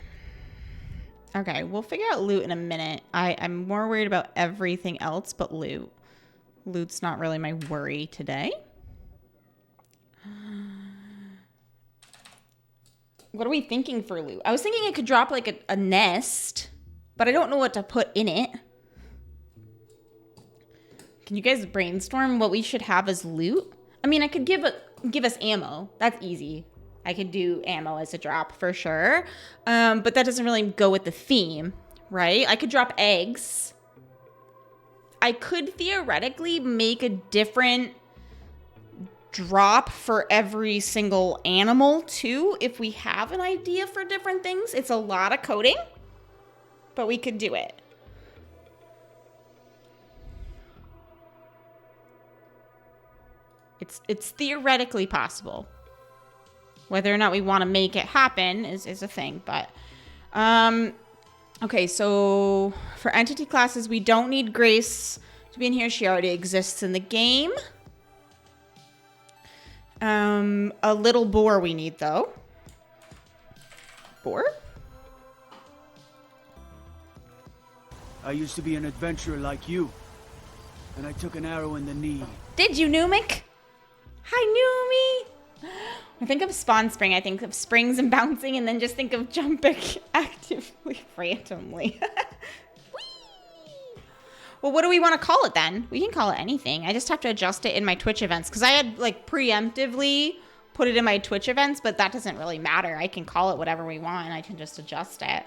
Okay, we'll figure out loot in a minute. I'm more worried about everything else but loot. Loot's not really my worry today. What are we thinking for loot? I was thinking it could drop like a nest, but I don't know what to put in it. Can you guys brainstorm what we should have as loot? I mean, I could give us ammo. That's easy. I could do ammo as a drop for sure. But that doesn't really go with the theme, right? I could drop eggs. I could theoretically make a different drop for every single animal too, if we have an idea for different things. It's a lot of coding, but we could do it. It's theoretically possible. Whether or not we want to make it happen is a thing, but okay, so for entity classes, we don't need Grace to be in here. She already exists in the game. A little boar we need though. Boar? I used to be an adventurer like you, and I took an arrow in the knee. Did you, Numic? Hi, Numi! I think of Spawn Spring. I think of springs and bouncing, and then just think of jumping actively, randomly. Well, what do we want to call it then? We can call it anything. I just have to adjust it in my Twitch events, because I had like preemptively put it in my Twitch events, but that doesn't really matter. I can call it whatever we want. I can just adjust it.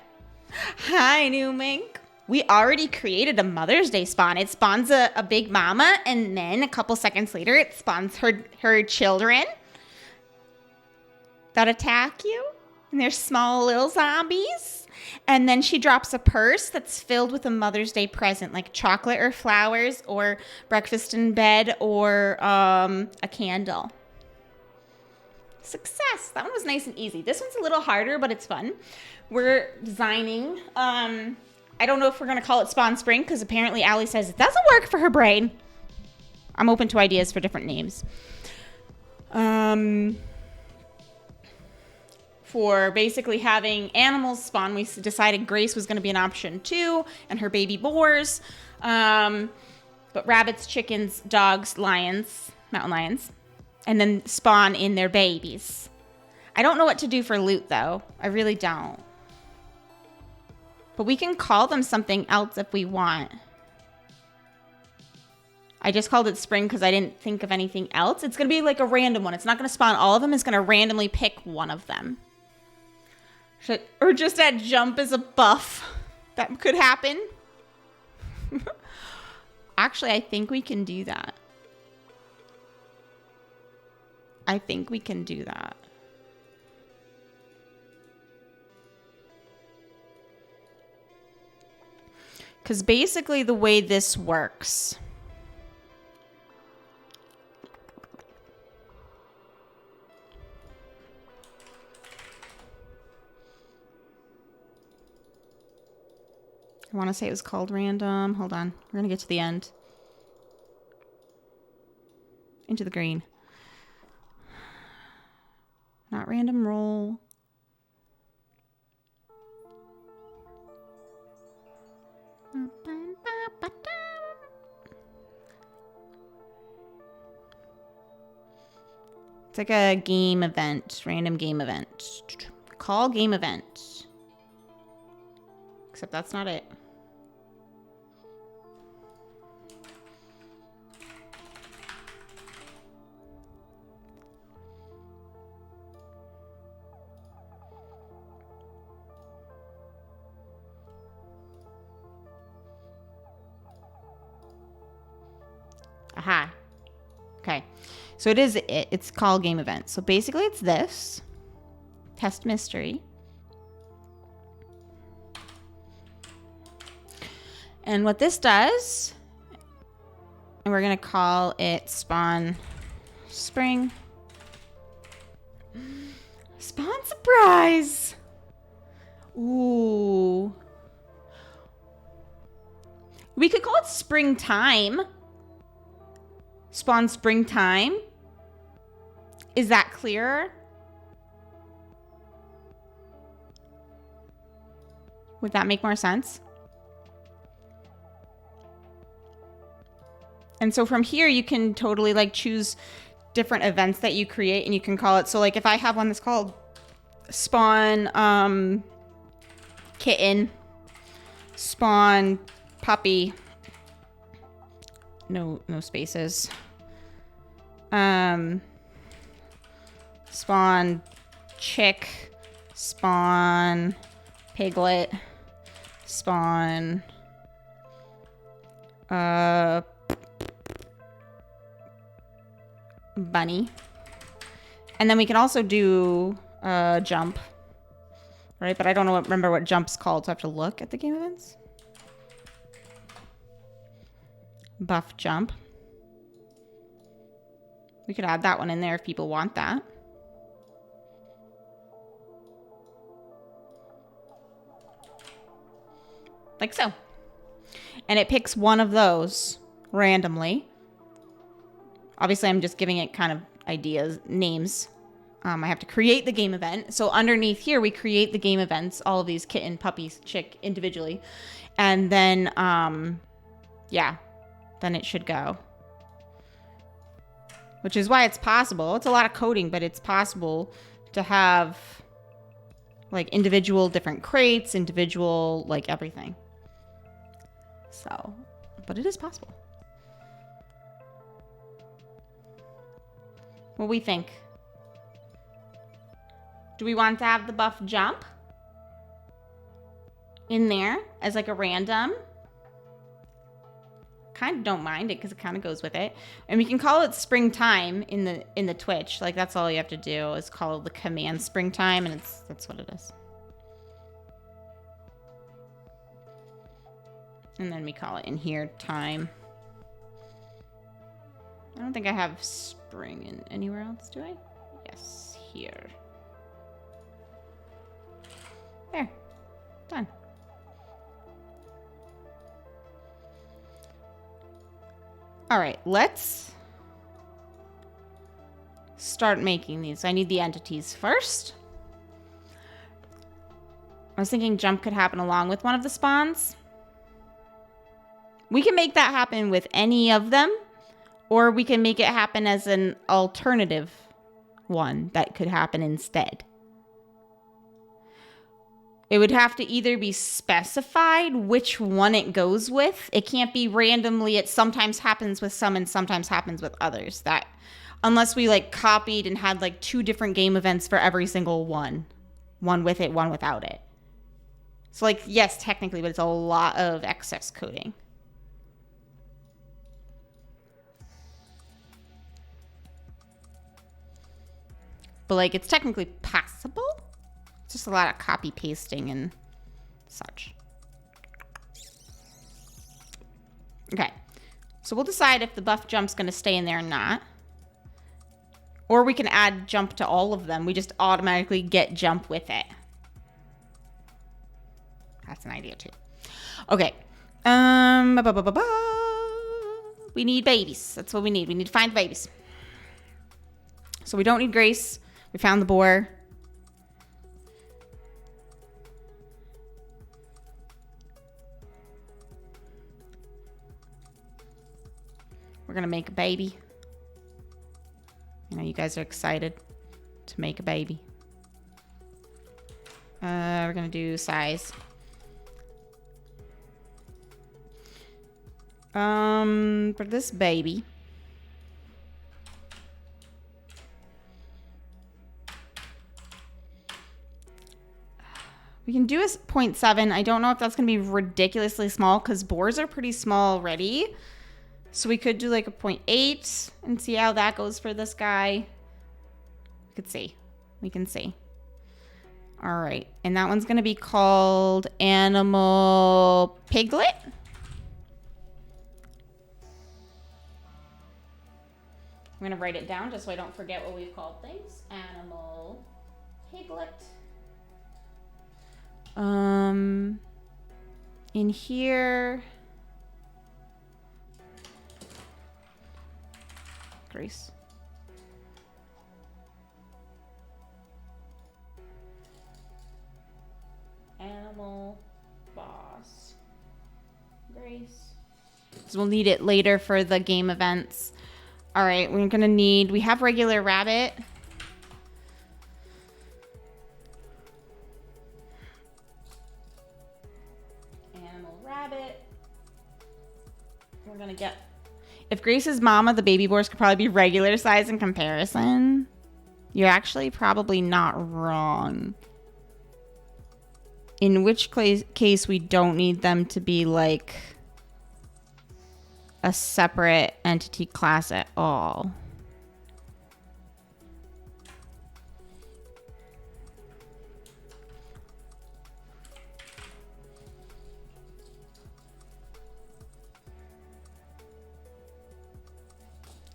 Hi, Newmink. We already created a Mother's Day spawn. It spawns a big mama, and then a couple seconds later, it spawns her children that attack you. And they're small little zombies. And then she drops a purse that's filled with a Mother's Day present, like chocolate or flowers or breakfast in bed or a candle. Success. That one was nice and easy. This one's a little harder, but it's fun. We're designing... I don't know if we're going to call it Spawn Spring, because apparently Allie says it doesn't work for her brain. I'm open to ideas for different names. for basically having animals spawn. We decided Grace was going to be an option too, and her baby boars. But rabbits, chickens, dogs, lions, mountain lions, and then spawn in their babies. I don't know what to do for loot though. I really don't. But we can call them something else if we want. I just called it spring because I didn't think of anything else. It's going to be like a random one. It's not going to spawn all of them. It's going to randomly pick one of them. Or just add jump as a buff. That could happen. Actually, I think we can do that. I think we can do that. Because basically the way this works. I want to say it was called random. Hold on. We're going to get to the end. Into the green. Not random roll. It's like a game event, random game event. Call game event. Except that's not it. Aha. Okay. So it is, it's called game event. So basically it's this. Test mystery. And what this does, and we're going to call it spawn spring. Spawn surprise. Ooh. We could call it springtime. Spawn springtime. Is that clearer? Would that make more sense? And so from here, you can totally like choose different events that you create and you can call it. So like if I have one that's called spawn kitten, spawn puppy, no spaces, spawn chick, spawn piglet, spawn bunny. And then we can also do jump, right? But I don't remember what jump's called, so I have to look at the game events. Buff jump. We could add that one in there if people want that. Like so. And it picks one of those randomly. Obviously, I'm just giving it kind of ideas, names. I have to create the game event. So underneath here, we create the game events, all of these kitten, puppies, chick individually. And then, yeah, then it should go. Which is why it's possible. It's a lot of coding, but it's possible to have like individual different crates, individual like everything. So, but it is possible. What do we think? Do we want to have the buff jump in there as like a random? Kind of don't mind it because it kind of goes with it. And we can call it springtime in the Twitch. Like that's all you have to do is call the command springtime, and that's what it is. And then we call it in here time. I don't think I have spring in anywhere else, do I? Yes, here. There. Done. All right, let's start making these. I need the entities first. I was thinking jump could happen along with one of the spawns. We can make that happen with any of them, or we can make it happen as an alternative one that could happen instead. It would have to either be specified which one it goes with. It can't be randomly. It sometimes happens with some and sometimes happens with others. That unless we like copied and had like 2 different game events for every single one. One with it, one without it. So like, yes, technically, but it's a lot of excess coding. But like, it's technically possible. It's just a lot of copy pasting and such. Okay. So we'll decide if the buff jump's going to stay in there or not. Or we can add jump to all of them. We just automatically get jump with it. That's an idea too. Okay. We need babies. That's what we need. We need to find babies. So we don't need Grace. We found the boar. We're going to make a baby. I know you guys are excited to make a baby. We're going to do size. For this baby. We can do a 0.7. I don't know if that's going to be ridiculously small because boars are pretty small already. So we could do like a 0.8 and see how that goes for this guy. We could see. We can see. All right. And that one's going to be called Animal Piglet. I'm going to write it down just so I don't forget what we've called things. Animal Piglet. In here, Grace. Animal boss. Grace. So we'll need it later for the game events. All right, we're gonna need, we have regular rabbit. We're gonna get, if Grace's mama, the baby boars could probably be regular size in comparison. You're actually probably not wrong. In which case we don't need them to be like a separate entity class at all.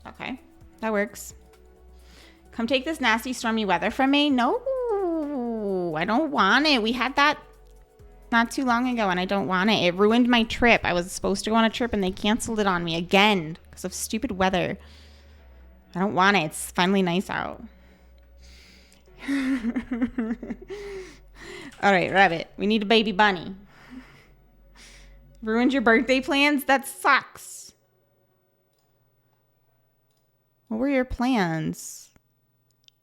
Okay, that works. Come take this nasty stormy weather from me. No, I don't want it. We had that not too long ago and I don't want it. It ruined my trip. I was supposed to go on a trip and they canceled it on me again because of stupid weather. I don't want it. It's finally nice out. All right, rabbit. We need a baby bunny. Ruined your birthday plans? That sucks. What were your plans?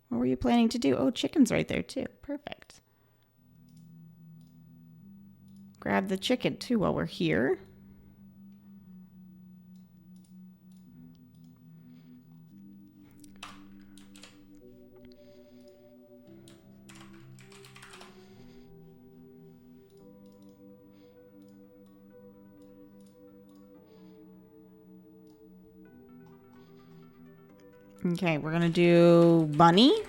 What were you planning to do? Oh, chicken's right there too. Perfect. Grab the chicken too while we're here. Okay, we're gonna do bunny.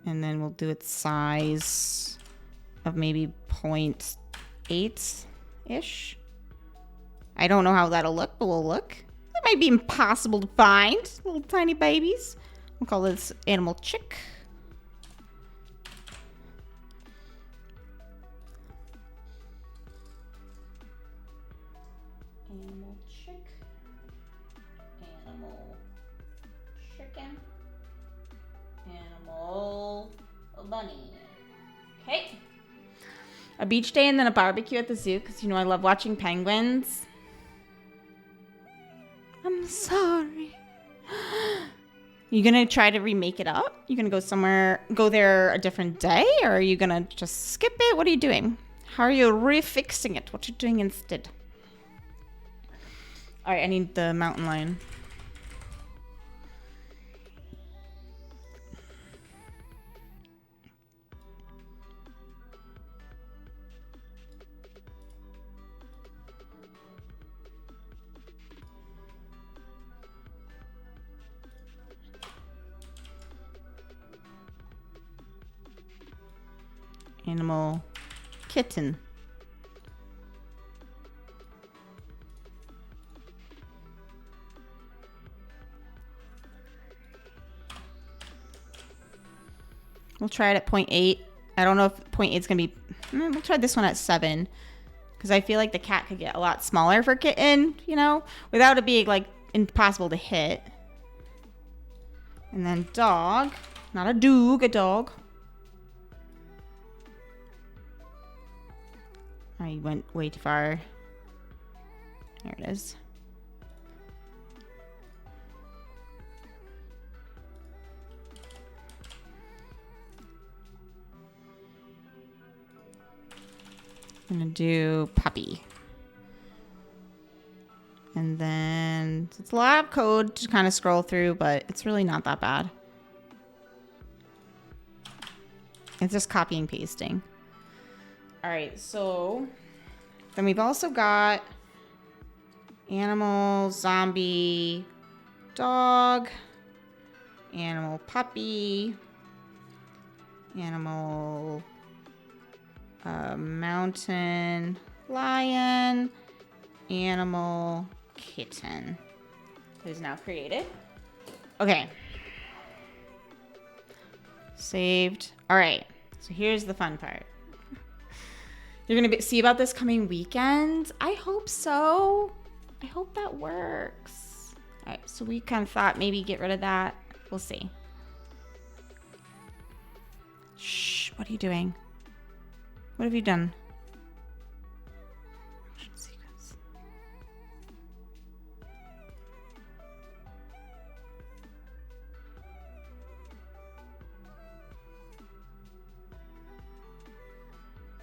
And then we'll do its size of maybe 0.8-ish. I don't know how that'll look, but we'll look. That might be impossible to find. Little tiny babies. We'll call this animal chick. Animal chick. Animal chicken. Animal bunny. Okay. A beach day and then a barbecue at the zoo because, you know, I love watching penguins. I'm sorry. You gonna try to remake it up? You gonna go there a different day? Or are you gonna just skip it? What are you doing? How are you refixing it? What are you doing instead? All right, I need the mountain lion. Animal kitten. We'll try it at 0.8. I don't know if 0.8 is going to be... We'll try this one at 7. Because I feel like the cat could get a lot smaller for kitten, you know? Without it being, like, impossible to hit. And then dog. Not a doog, a dog. I went way too far. There it is. I'm gonna do puppy. And then it's a lot of code to kind of scroll through, but it's really not that bad. It's just copy and pasting. All right, so then we've also got animal, zombie, dog, animal, puppy, animal, mountain, lion, animal, kitten. It is now created. Okay. Saved. All right, so here's the fun part. You're going to see about this coming weekend? I hope so. I hope that works. All right, so we kind of thought maybe get rid of that. We'll see. Shh, what are you doing? What have you done? Sequence.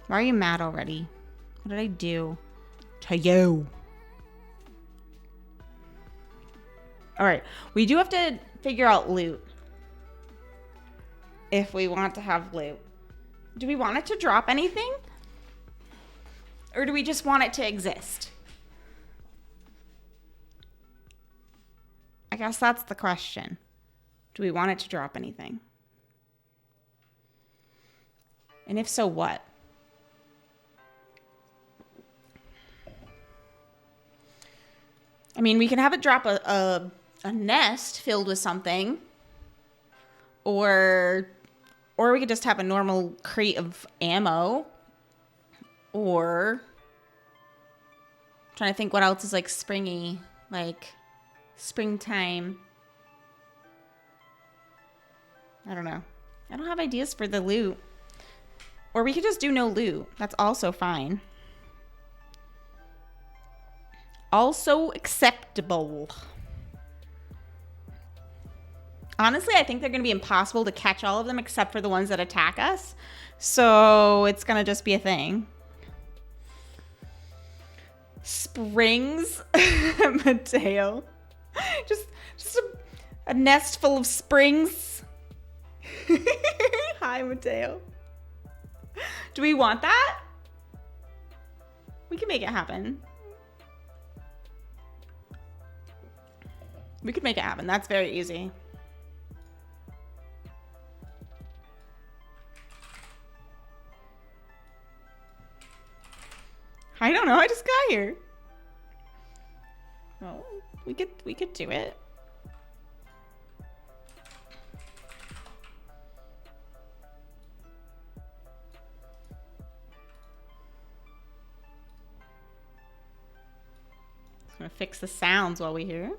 Why are you mad already? What did I do to you? All right, we do have to figure out loot. If we want to have loot. Do we want it to drop anything? Or do we just want it to exist? I guess that's the question. Do we want it to drop anything? And if so, what? I mean, we can have it drop a nest filled with something. Or we could just have a normal crate of ammo. Or I'm trying to think what else is like springy, like springtime. I don't know. I don't have ideas for the loot. Or we could just do no loot. That's also fine. Also acceptable. Honestly, I think they're going to be impossible to catch all of them except for the ones that attack us. So it's going to just be a thing. Springs. Mateo. Just a nest full of springs. Hi, Mateo. Do we want that? We can make it happen. We could make it happen. That's very easy. I don't know. I just got here. Well, we could do it. Just gonna fix the sounds while we hear.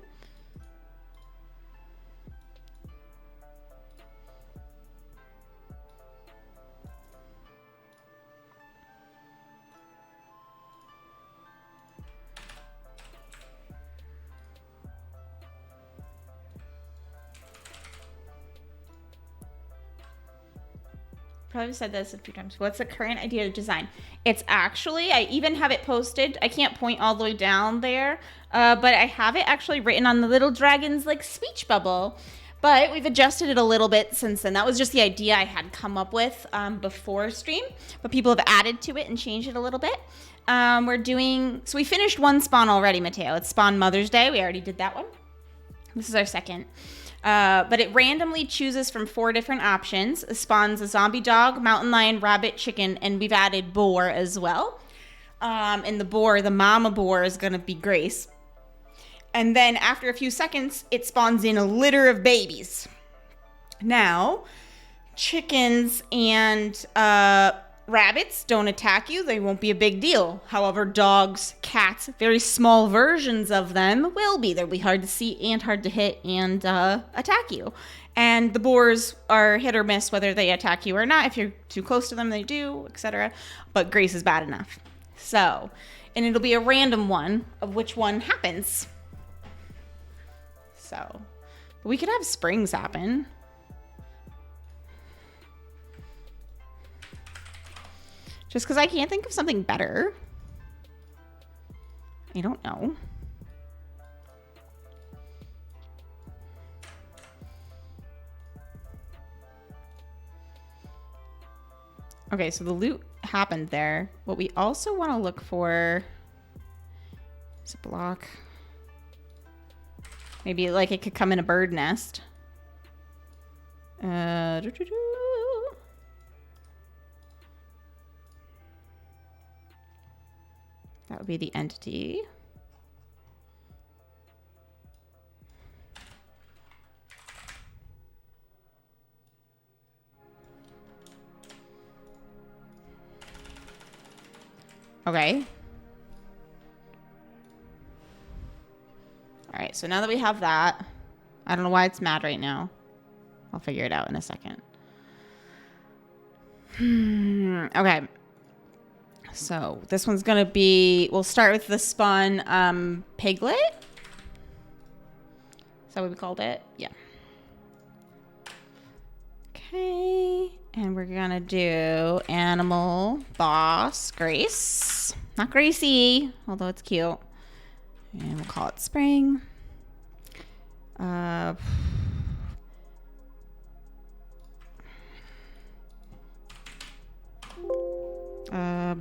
probably said this a few times. What's the current idea of design? It's actually, I even have it posted. I can't point all the way down there, but I have it actually written on the little dragon's like speech bubble. But we've adjusted it a little bit since then. That was just the idea I had come up with before stream. But people have added to it and changed it a little bit. So we finished one spawn already, Mateo. It's Spawn Mother's Day. We already did that one. This is our second. But it randomly chooses from 4 different options. It spawns a zombie dog, mountain lion, rabbit, chicken, and we've added boar as well. And the mama boar is going to be Grace. And then after a few seconds, it spawns in a litter of babies. Now, chickens and rabbits don't attack you. They won't be a big deal. However, dogs, cats, very small versions of them will be. They'll be hard to see and hard to hit and attack you. And the boars are hit or miss whether they attack you or not. If you're too close to them, they do, etc. But Grace is bad enough. So, and it'll be a random one of which one happens. So, but we could have springs happen. Just because I can't think of something better. I don't know. Okay, so the loot happened there. What we also want to look for is a block. Maybe like it could come in a bird nest. That would be the entity. Okay. All right, so now that we have that, I don't know why it's mad right now. I'll figure it out in a second. Okay. So this one's gonna be, we'll start with the spun piglet. Is that what we called it? Yeah. Okay. And we're gonna do animal boss Grace. Not Gracie, although it's cute. And we'll call it spring.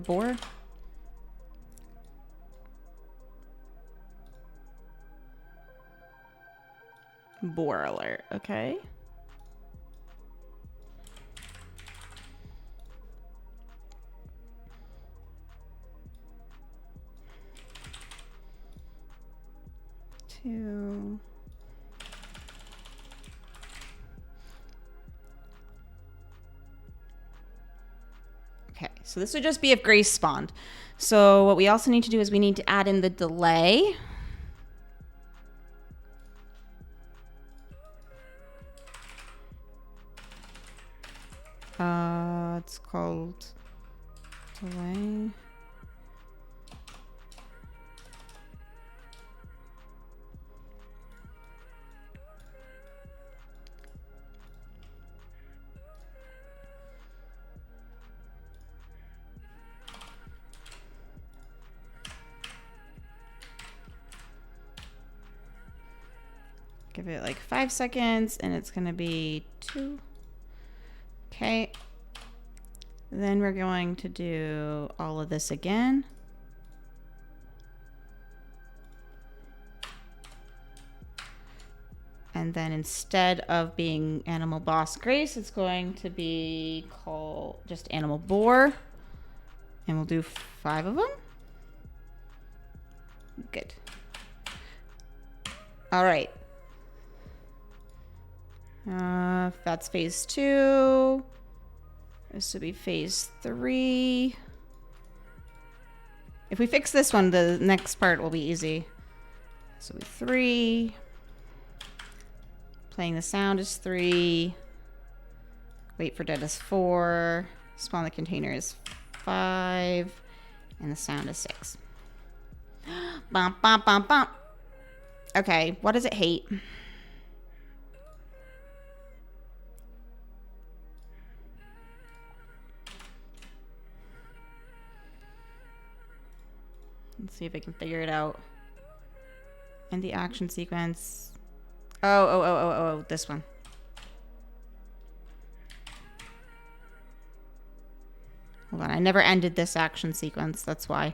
Boar. Boar alert, okay. Two. Okay, so this would just be if Grace spawned. So what we also need to do is we need to add in the delay. It's called delay. Give it like 5 seconds and it's gonna be 2. Okay. Then we're going to do all of this again. And then instead of being Animal Boss Grace, it's going to be called just Animal Boar. And we'll do 5 of them. Good. All right. That's phase 2. This would be phase 3. If we fix this one, the next part will be easy. So 3. Playing the sound is 3. Wait for dead is 4. Spawn the container is 5. And the sound is 6. Bump, bump, bump, bump. Okay, what does it hate? Let's see if I can figure it out. And the action sequence. Oh, this one. Hold on, I never ended this action sequence, that's why.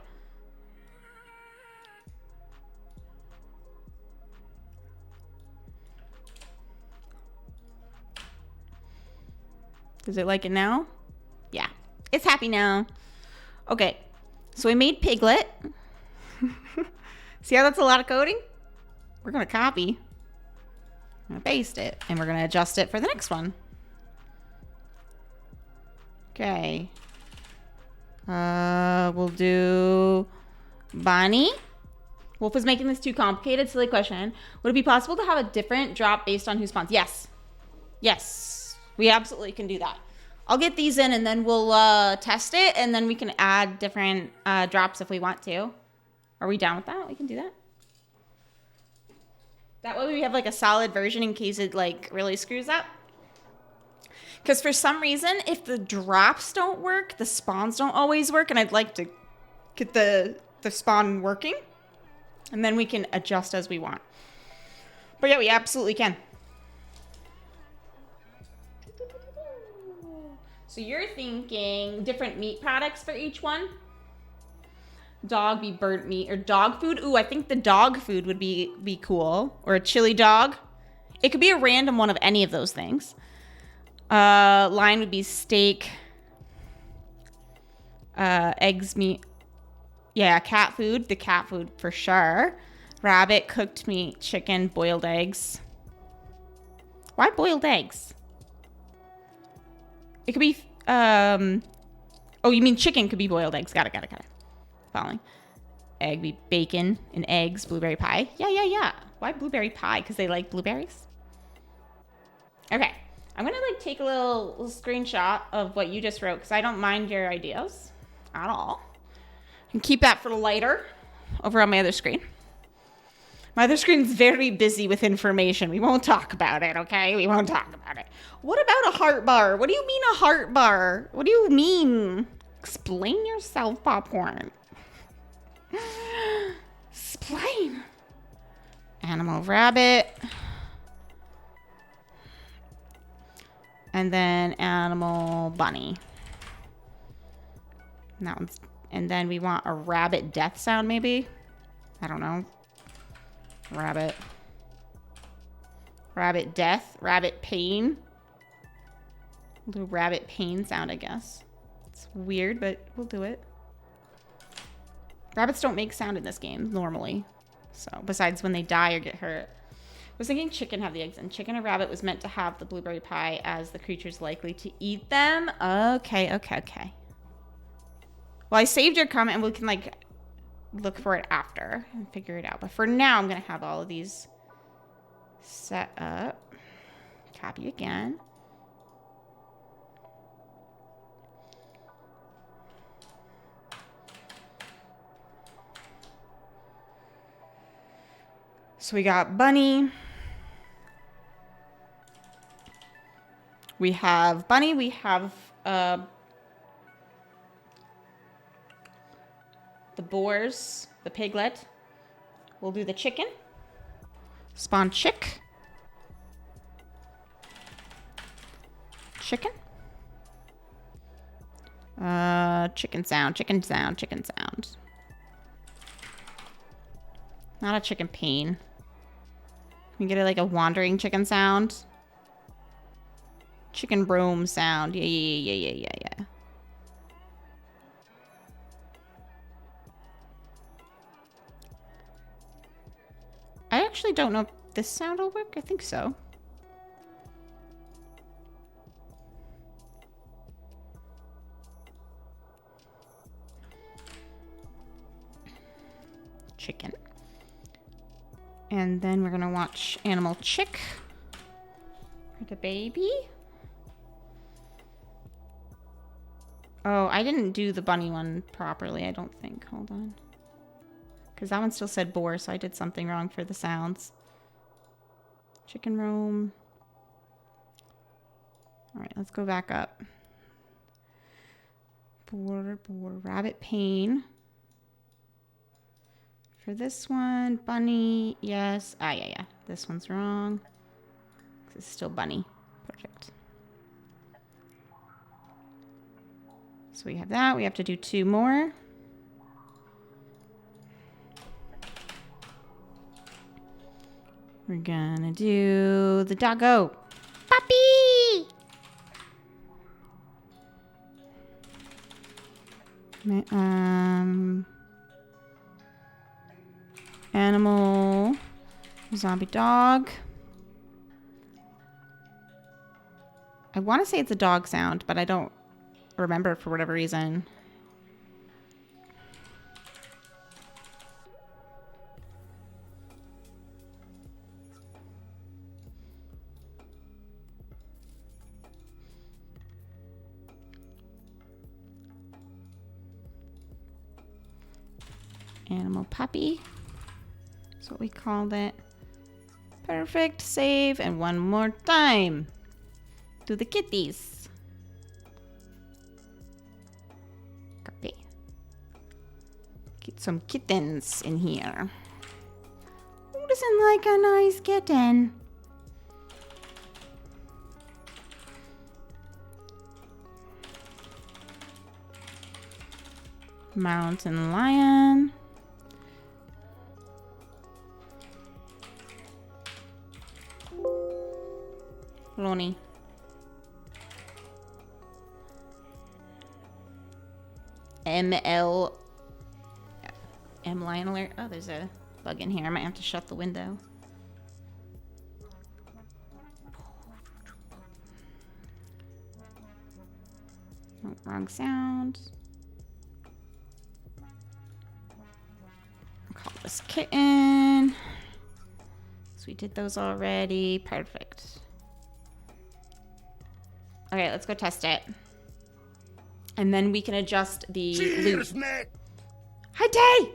Does it like it now? Yeah, it's happy now. Okay, so we made Piglet. See how that's a lot of coding? We're gonna copy. I'm gonna paste it, and we're gonna adjust it for the next one. Okay. We'll do Bonnie. Wolf is making this too complicated. Silly question. Would it be possible to have a different drop based on who spawns? Yes. Yes. We absolutely can do that. I'll get these in and then we'll test it and then we can add different drops if we want to. Are we down with that? We can do that. That way we have like a solid version in case it like really screws up. Because for some reason, if the drops don't work, the spawns don't always work. And I'd like to get the spawn working. And then we can adjust as we want. But yeah, we absolutely can. So you're thinking different meat products for each one? Dog be burnt meat or dog food. Ooh, I think the dog food would be cool. Or a chili dog. It could be a random one of any of those things. Line would be steak. Eggs, meat. Yeah, cat food. The cat food for sure. Rabbit, cooked meat, chicken, boiled eggs. Why boiled eggs? It could be, oh, you mean chicken could be boiled eggs. Got it. Following. Egg be bacon and eggs, blueberry pie. Yeah. Why blueberry pie? Because they like blueberries? Okay. I'm going to like take a little screenshot of what you just wrote because I don't mind your ideas at all. You can keep that for later over on my other screen. My other screen's very busy with information. We won't talk about it, okay? We won't talk about it. What about a heart bar? What do you mean a heart bar? What do you mean? Explain yourself, Popcorn. Explain. Animal rabbit. And then animal bunny. And that one's, and then we want a rabbit death sound maybe? I don't know. Rabbit. Rabbit death. Rabbit pain. We'll do rabbit pain sound, I guess. It's weird, but we'll do it. Rabbits don't make sound in this game normally. So, besides when they die or get hurt. I was thinking chicken have the eggs in. Chicken or rabbit was meant to have the blueberry pie as the creature's likely to eat them. Okay. Well, I saved your comment and we can like look for it after and figure it out. But for now, I'm going to have all of these set up. Copy again. So we got bunny. We have bunny. We have the boars, the piglet. We'll do the chicken. Spawn chick. Chicken. Chicken sound. Not a chicken pain. Can we get it like a wandering chicken sound? Chicken roam sound. Yeah. I actually don't know if this sound will work. I think so. Chicken. And then we're gonna watch animal chick for the baby. Oh, I didn't do the bunny one properly, I don't think. Hold on. Because that one still said boar, so I did something wrong for the sounds. Chicken roam. All right, let's go back up. Boar, rabbit pain. for this one. Bunny, yes. Ah, yeah. This one's wrong. It's still bunny. Perfect. So we have that. We have to do 2 more. We're gonna do the doggo. Puppy! Animal. Zombie dog. I want to say it's a dog sound, but I don't remember for whatever reason. Animal puppy. That's what we called it. Perfect. Save. And one more time. Do the kitties. Copy. Get some kittens in here. Who doesn't like a nice kitten? Mountain lion. Lonnie. M line alert. Oh, there's a bug in here. I might have to shut the window. Oh, wrong sound. I'll call this kitten. So we did those already. Perfect. Okay, let's go test it. And then we can adjust the loop. Hi, Day!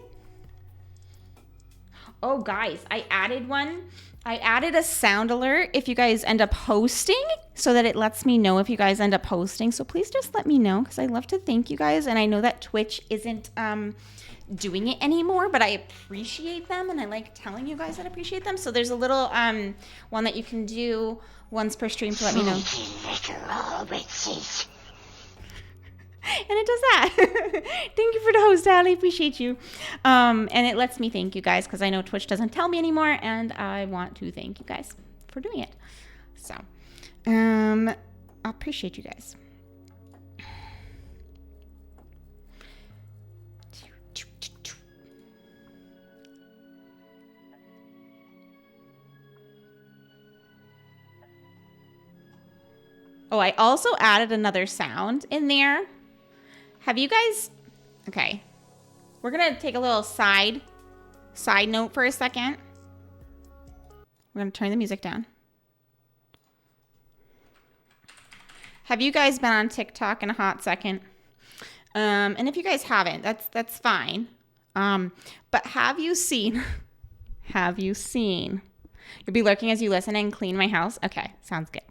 Oh, guys, I added one. I added a sound alert if you guys end up hosting so that it lets me know if you guys end up hosting. So please just let me know because I love to thank you guys. And I know that Twitch isn't doing it anymore, but I appreciate them. And I like telling you guys that I appreciate them. So there's a little one that you can do once per stream to let me know. And it does that. Thank you for the host, Ali. Appreciate you. And it lets me thank you guys because I know Twitch doesn't tell me anymore, and I want to thank you guys for doing it. So, I appreciate you guys. Oh, I also added another sound in there. Have you guys... Okay. We're going to take a little side note for a second. We're going to turn the music down. Have you guys been on TikTok in a hot second? And if you guys haven't, that's fine. But have you seen... You'll be lurking as you listen and clean my house? Okay, sounds good.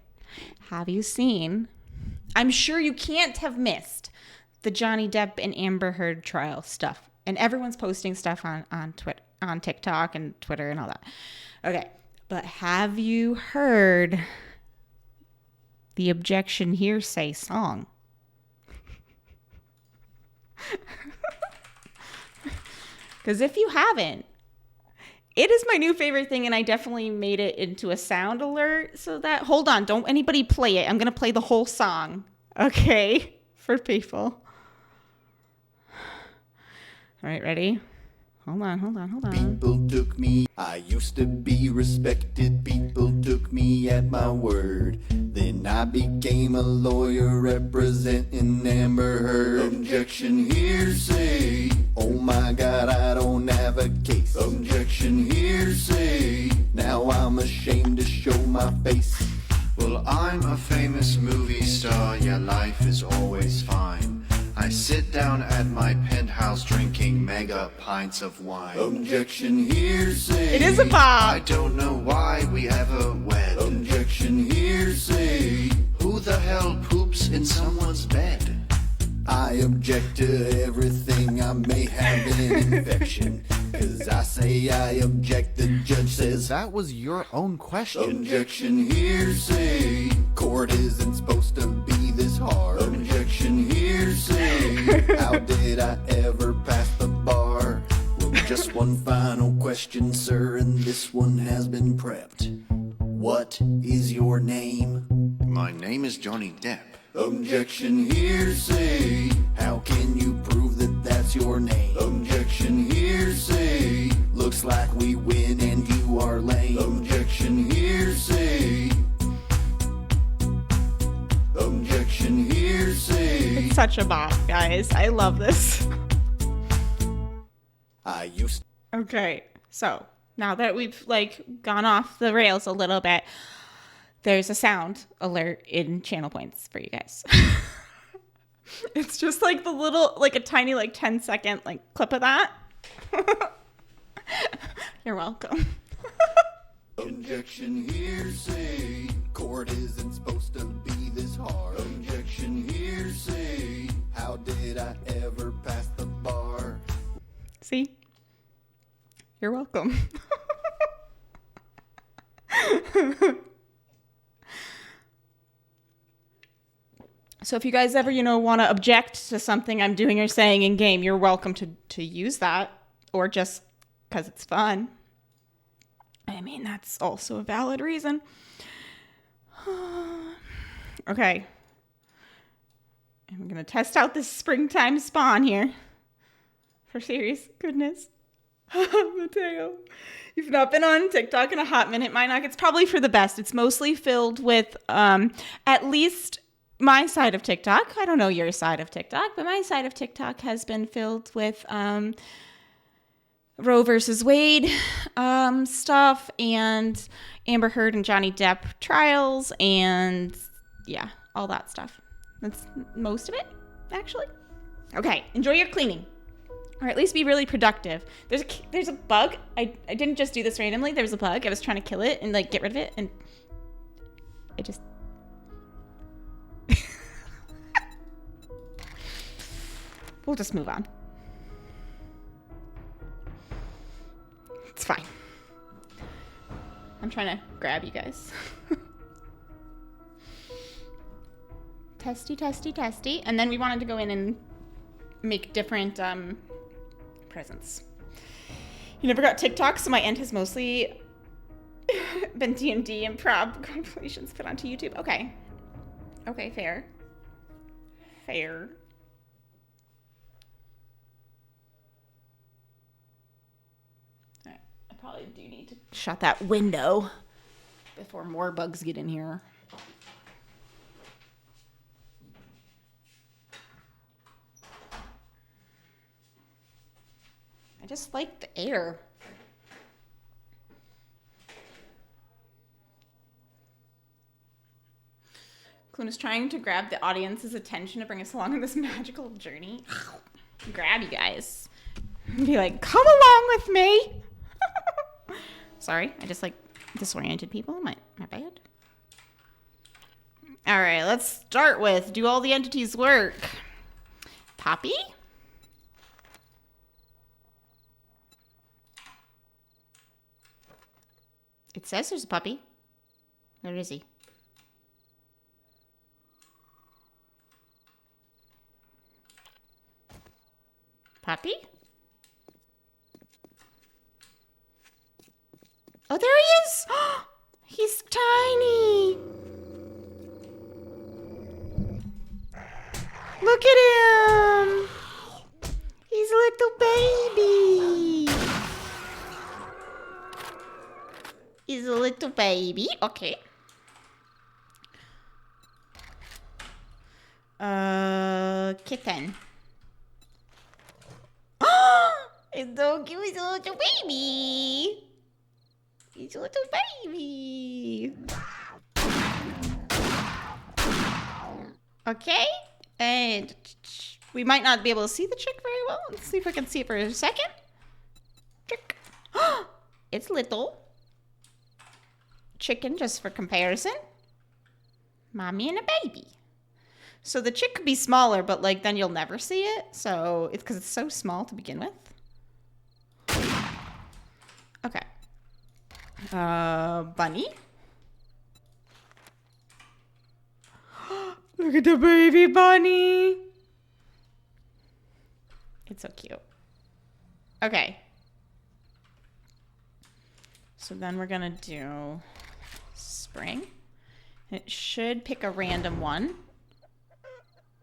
Have you seen... I'm sure you can't have missed the Johnny Depp and Amber Heard trial stuff. And everyone's posting stuff on TikTok and Twitter and all that. Okay, but have you heard the objection hearsay song? Because if you haven't, it is my new favorite thing, and I definitely made it into a sound alert so that... Hold on, don't anybody play it. I'm going to play the whole song, okay, for people. All right, ready? Hold on. People took me, I used to be respected. People took me at my word. Then I became a lawyer representing Amber Heard. Objection hearsay. Oh my God, I don't have a case. Objection hearsay. Now I'm ashamed to show my face. Well, I'm a famous movie star, yeah, life is always fine. I sit down at my penthouse drinking mega pints of wine. Objection hearsay. It is a pop. I don't know why we ever wed. Objection hearsay. Who the hell poops in someone's bed? I object to everything. I may have an infection. Cause I say I object, the judge says That was your own question. objection, hearsay. Court isn't supposed to be this hard. Objection, hearsay. How did I ever pass the bar? Well, just one final question, sir, and this one has been prepped. What is your name? My name is Johnny Depp. Objection, hearsay. How can you prove that that's your name? Objection, hearsay. Looks like we win and you are lame. Objection, hearsay. Objection, hearsay. It's such a bop, guys. I love this. I used Okay, so now that we've like gone off the rails a little bit, there's a sound alert in channel points for you guys. It's just like the little, like a tiny, like 10-second like clip of that. You're welcome. Objection, hearsay. Court isn't supposed to be this hard. Objection, hearsay. How did I ever pass the bar? See? You're welcome. So if you guys ever, want to object to something I'm doing or saying in game, you're welcome to use that, or just because it's fun. I mean, that's also a valid reason. Okay. I'm going to test out this springtime spawn here. For serious goodness. Mateo. You've not been on TikTok in a hot minute, Minoc. It's probably for the best. It's mostly filled with, at least my side of TikTok. I don't know your side of TikTok, but my side of TikTok has been filled with Roe versus Wade stuff and Amber Heard and Johnny Depp trials and yeah, all that stuff. That's most of it, actually. Okay, enjoy your cleaning. Or at least be really productive. There's a bug. I didn't just do this randomly. There was a bug. I was trying to kill it and like get rid of it, and I just we'll just move on. It's fine. I'm trying to grab you guys. Testy, testy, testy. And then we wanted to go in and make different presents. You never got TikTok, so my end has mostly been D&D and prob compilations put onto YouTube. Okay. Okay, fair. Fair. Alright, I probably do need to shut that window before more bugs get in here. I just like the air. Kluna's trying to grab the audience's attention to bring us along on this magical journey. Grab you guys. Be like, come along with me. Sorry, I just like disoriented people. My bad. All right, let's start with, do all the entities work? Poppy? It says there's a puppy. Where is he? Puppy? Oh, there he is! He's tiny! Look at him! He's a little baby! He's a little baby. Okay. Kitten. It's so cute. He's a little baby. He's a little baby. Okay. And we might not be able to see the chick very well. Let's see if I can see it for a second. Chick. It's little. Chicken, just for comparison. Mommy and a baby. So the chick could be smaller, but like then you'll never see it. So it's because it's so small to begin with. Okay. Bunny. Look at the baby bunny. It's so cute. Okay. So then we're gonna do spring. It should pick a random one.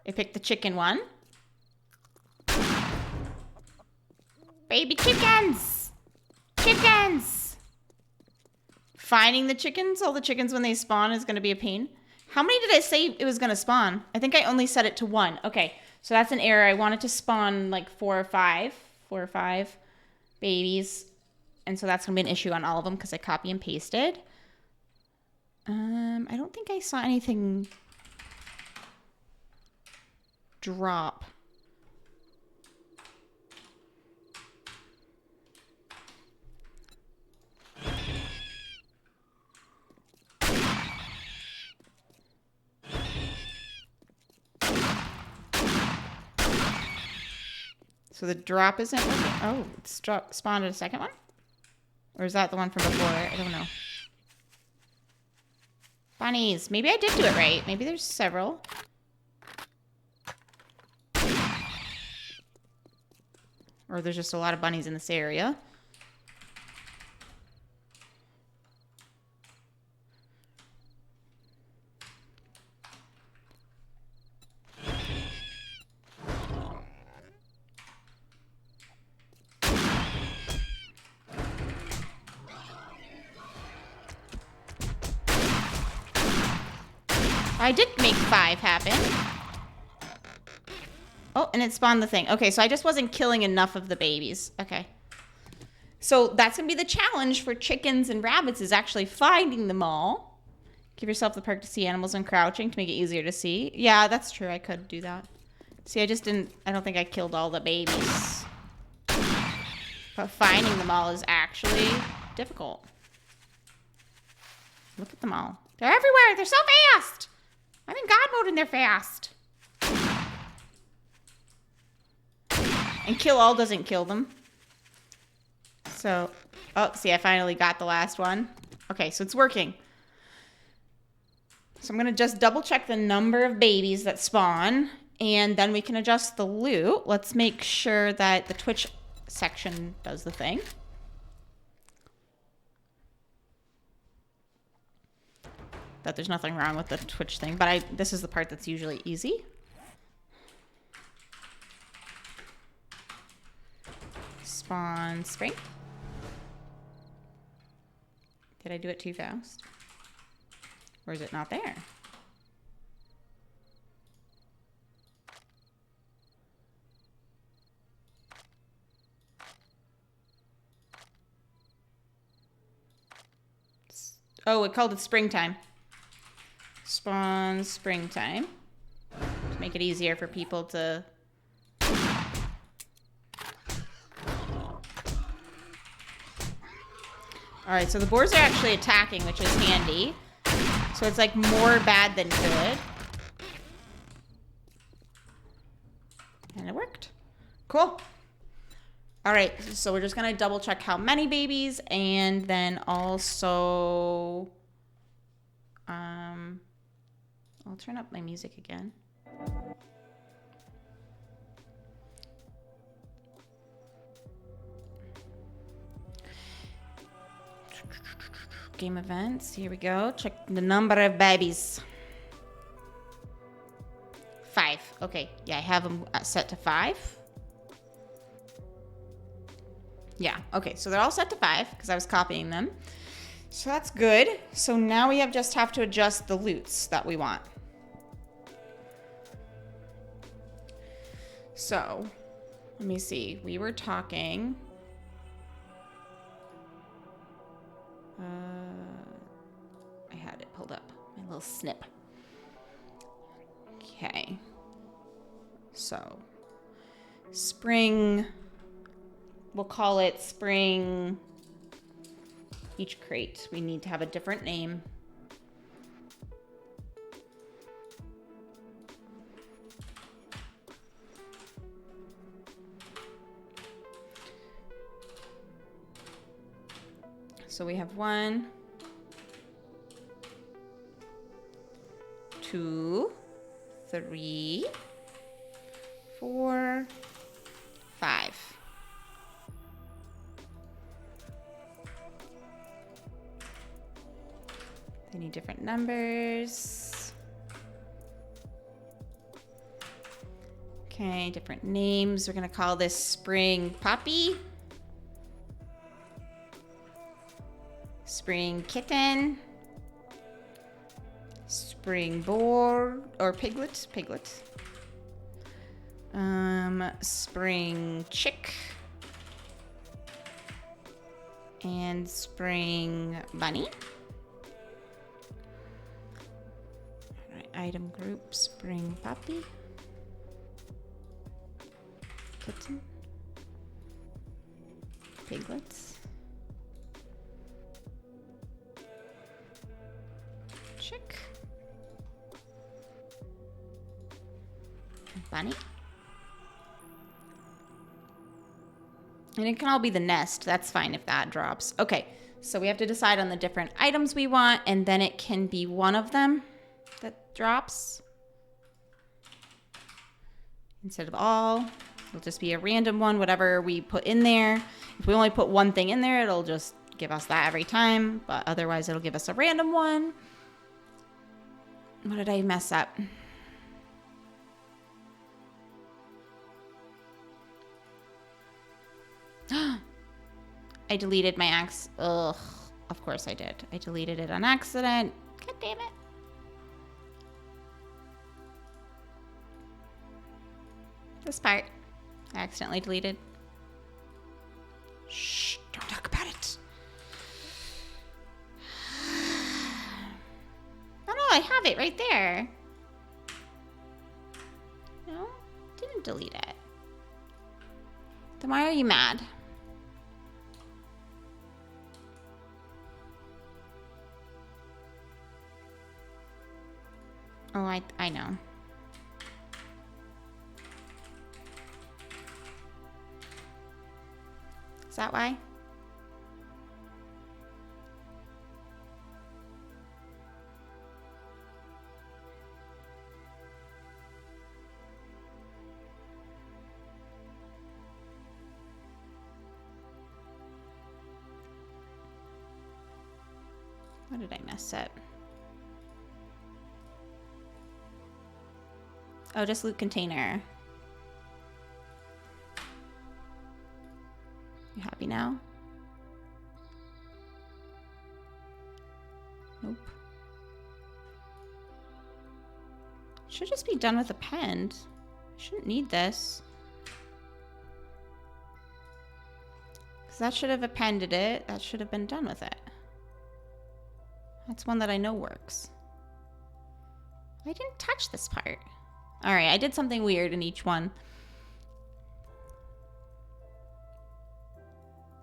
It picked the chicken one. Baby chickens! Chickens! Finding the chickens, all the chickens when they spawn is gonna be a pain. How many did I say it was gonna spawn? I think I only set it to 1. Okay, so that's an error. I wanted to spawn like 4 or 5 babies. And so that's gonna be an issue on all of them because I copy and pasted. I don't think I saw anything drop. So the drop isn't working. Oh, it's spawned a second one? Or is that the one from before? I don't know. Bunnies. Maybe I did do it right. Maybe there's several. Or there's just a lot of bunnies in this area. I did make 5 happen. Oh, and it spawned the thing. Okay, so I just wasn't killing enough of the babies. Okay. So that's going to be the challenge for chickens and rabbits is actually finding them all. Give yourself the perk to see animals when crouching to make it easier to see. Yeah, that's true. I could do that. See, I don't think I killed all the babies. But finding them all is actually difficult. Look at them all. They're everywhere. They're so fast. I'm in God mode and they're fast. And kill all doesn't kill them. So, oh, see, I finally got the last one. Okay, so it's working. So I'm going to just double check the number of babies that spawn. And then we can adjust the loot. Let's make sure that the Twitch section does the thing. That there's nothing wrong with the Twitch thing, but this is the part that's usually easy. Spawn spring. Did I do it too fast? Or is it not there? Oh, it called it springtime. Spawn springtime. To make it easier for people to... Alright, so the boars are actually attacking, which is handy. So it's like more bad than good. And it worked. Cool. Alright, so we're just going to double check how many babies and then also... I'll turn up my music again. Game events. Here we go. Check the number of babies. 5. Okay. Yeah, I have them set to 5. Yeah. Okay. So they're all set to 5 because I was copying them. So that's good. So now we just have to adjust the loots that we want. So let me see. We were talking. I had it pulled up. My little snip. Okay. So spring. We'll call it spring. Each crate. We need to have a different name. So we have 1, 2, 3, 4, 5. They need different numbers. Okay, different names. We're gonna call this Spring Puppy, Spring Kitten, Spring Boar, or Piglet, Spring Chick, and Spring Bunny. All right, item group, Spring Puppy, Kitten, Piglets, Chick, and Bunny. And it can all be the nest. That's fine if that drops. Okay, so we have to decide on the different items we want, and then it can be one of them that drops. Instead of all, it'll just be a random one, whatever we put in there. If we only put one thing in there, it'll just give us that every time, but otherwise it'll give us a random one. What did I mess up? I deleted my Ugh, of course I did. I deleted it on accident. God damn it. This part, I accidentally deleted. Shh, don't talk about it. Oh no, I have it right there. No, didn't delete it. Then why are you mad? Oh, I know. Is that why? What did I mess up? Oh, just loot container. You happy now? Nope. Should just be done with append. Shouldn't need this. Because that should have appended it. That should have been done with it. That's one that I know works. I didn't touch this part. All right, I did something weird in each one.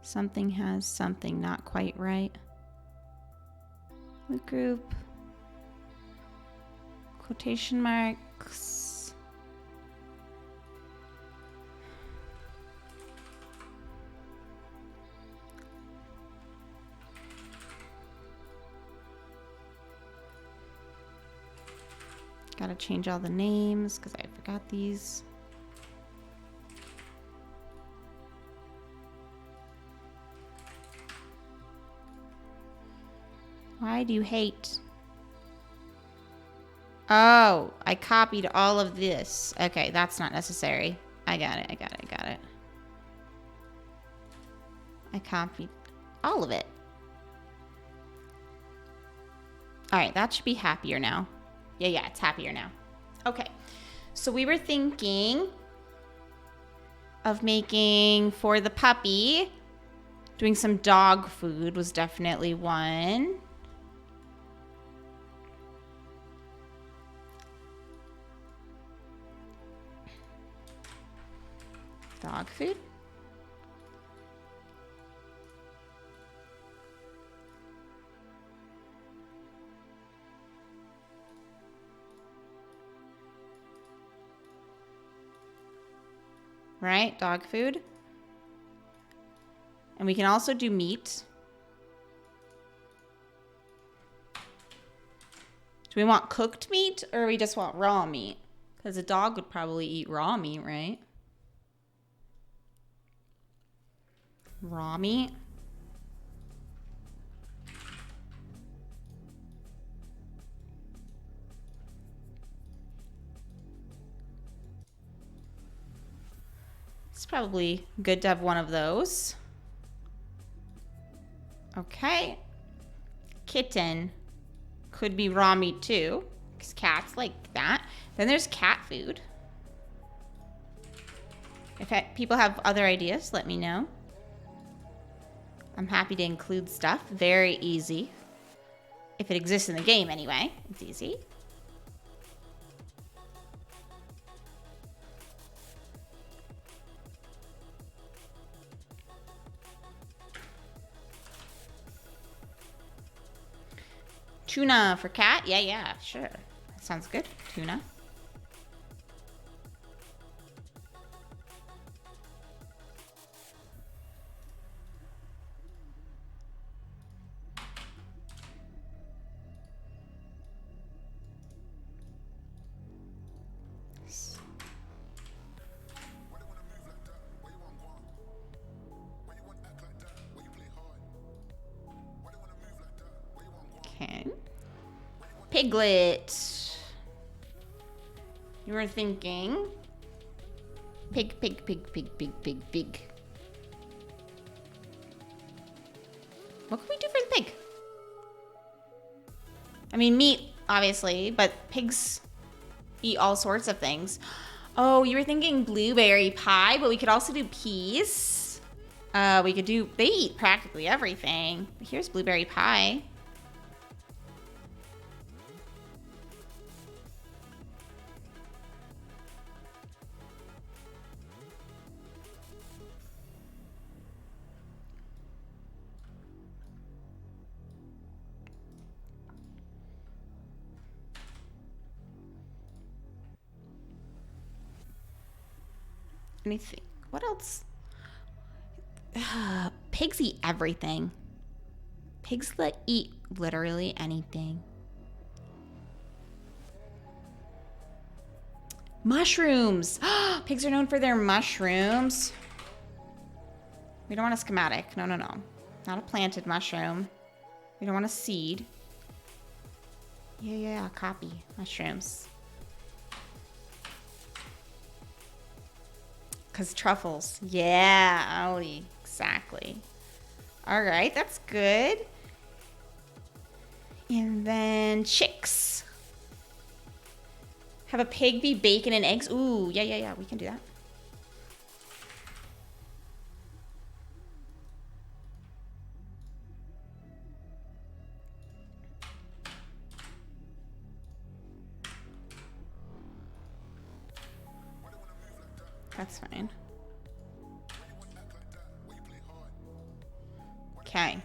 Something has something not quite right. Loot group. Quotation marks. Gotta change all the names because I forgot these. Why do you hate? Oh, I copied all of this. Okay, that's not necessary. I got it. I copied all of it. All right, that should be happier now. Yeah, it's happier now. Okay, so we were thinking of making for the puppy, doing some dog food was definitely one. Dog food. Right, dog food. And we can also do meat. we want cooked meat or we just want raw meat? Because a dog would probably eat raw meat, right? Raw meat. It's probably good to have one of those. Okay. Kitten could be raw meat too, because cats like that. Then there's cat food. If people have other ideas, let me know. I'm happy to include stuff. Very easy. If it exists in the game anyway, it's easy. Tuna for cat? Yeah, sure. That sounds good. Tuna. Okay. Piglet. You were thinking pig. What can we do for the pig? I mean, meat, obviously, but pigs eat all sorts of things. Oh, you were thinking blueberry pie, but we could also do peas. We could do, they eat practically everything. Here's blueberry pie. Let me think. What else? Pigs eat everything. Pigs that eat literally anything. Mushrooms. Pigs are known for their mushrooms. We don't want a schematic. No. Not a planted mushroom. We don't want a seed. Yeah. Copy. Mushrooms. Because truffles. Yeah, Ollie. Exactly. All right, that's good. And then chicks. Have a pig be bacon and eggs. Ooh, yeah. We can do that. That's fine. Okay.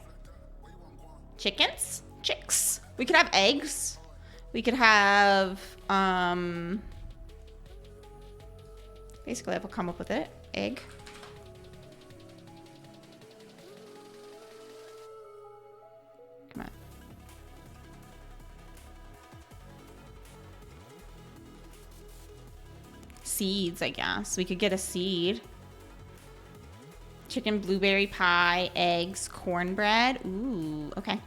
Chickens? Chicks. We could have eggs. We could have, basically, I will come up with it. Egg. Come on. Seeds, I guess. We could get a seed. Chicken, blueberry pie, eggs, cornbread. Ooh, okay.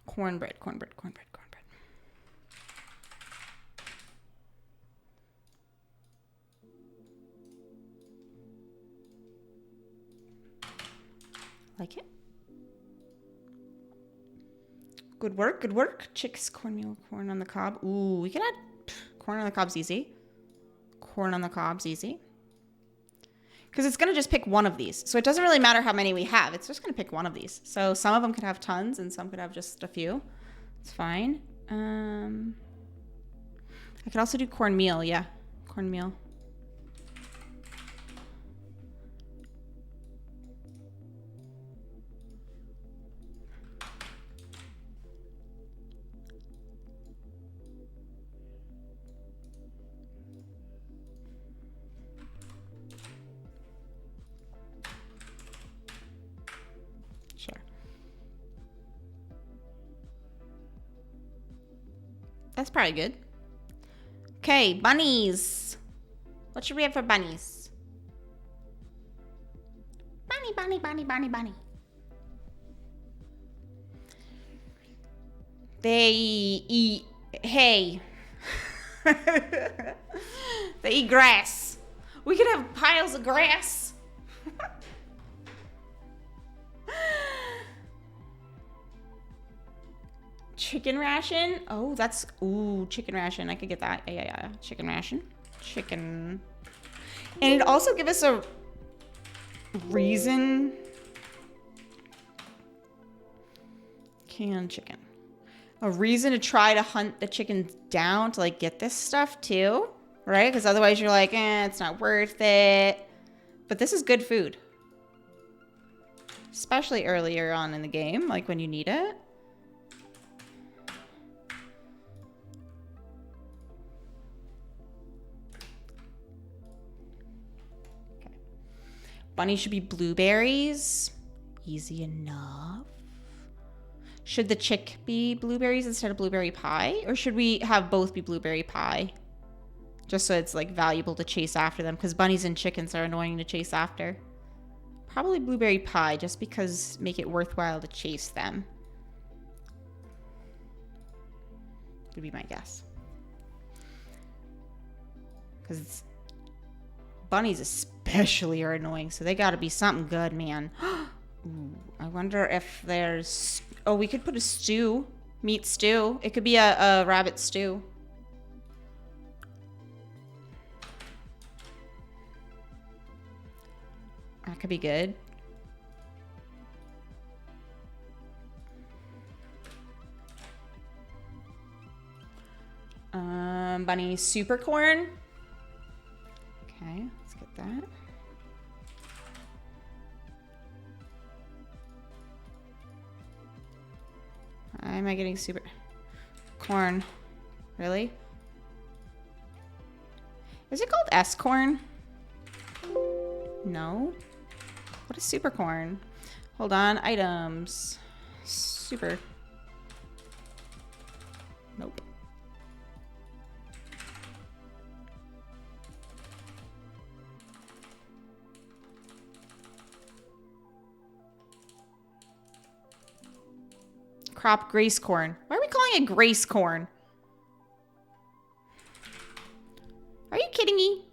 Cornbread. Like it. Good work. Chicks, cornmeal, corn on the cob. Ooh, we can add corn on the cob's easy. Corn on the cob's easy. Because it's going to just pick one of these. So it doesn't really matter how many we have. It's just going to pick one of these. So some of them could have tons and some could have just a few. It's fine. I could also do cornmeal. Yeah, cornmeal. That's probably good. Okay, bunnies. What should we have for bunnies? Bunny, bunny, bunny, bunny, bunny. They eat hay. They eat grass. We could have piles of grass. Chicken ration. Oh, that's... Ooh, chicken ration. I could get that. Yeah. Chicken ration. Chicken. And it'd also give us a reason. Canned chicken. A reason to try to hunt the chickens down to like get this stuff too, right? Because otherwise you're like, it's not worth it. But this is good food. Especially earlier on in the game, like when you need it. Okay. Bunny should be blueberries. Easy enough. Should the chick be blueberries instead of blueberry pie? Or should we have both be blueberry pie? Just so it's like valuable to chase after them. Because bunnies and chickens are annoying to chase after. Probably blueberry pie just because make it worthwhile to chase them. Would be my guess. Because bunnies especially are annoying. So they gotta be something good, man. Ooh, I wonder if there's... Oh, we could put a stew. Meat stew. It could be a rabbit stew. That could be good. Bunny super corn. Okay, let's get that. Why am I getting super corn? Really? Is it called S corn? No. What is super corn? Hold on, items. Super. Nope. Crop grace corn. Why are we calling it grace corn? Are you kidding me?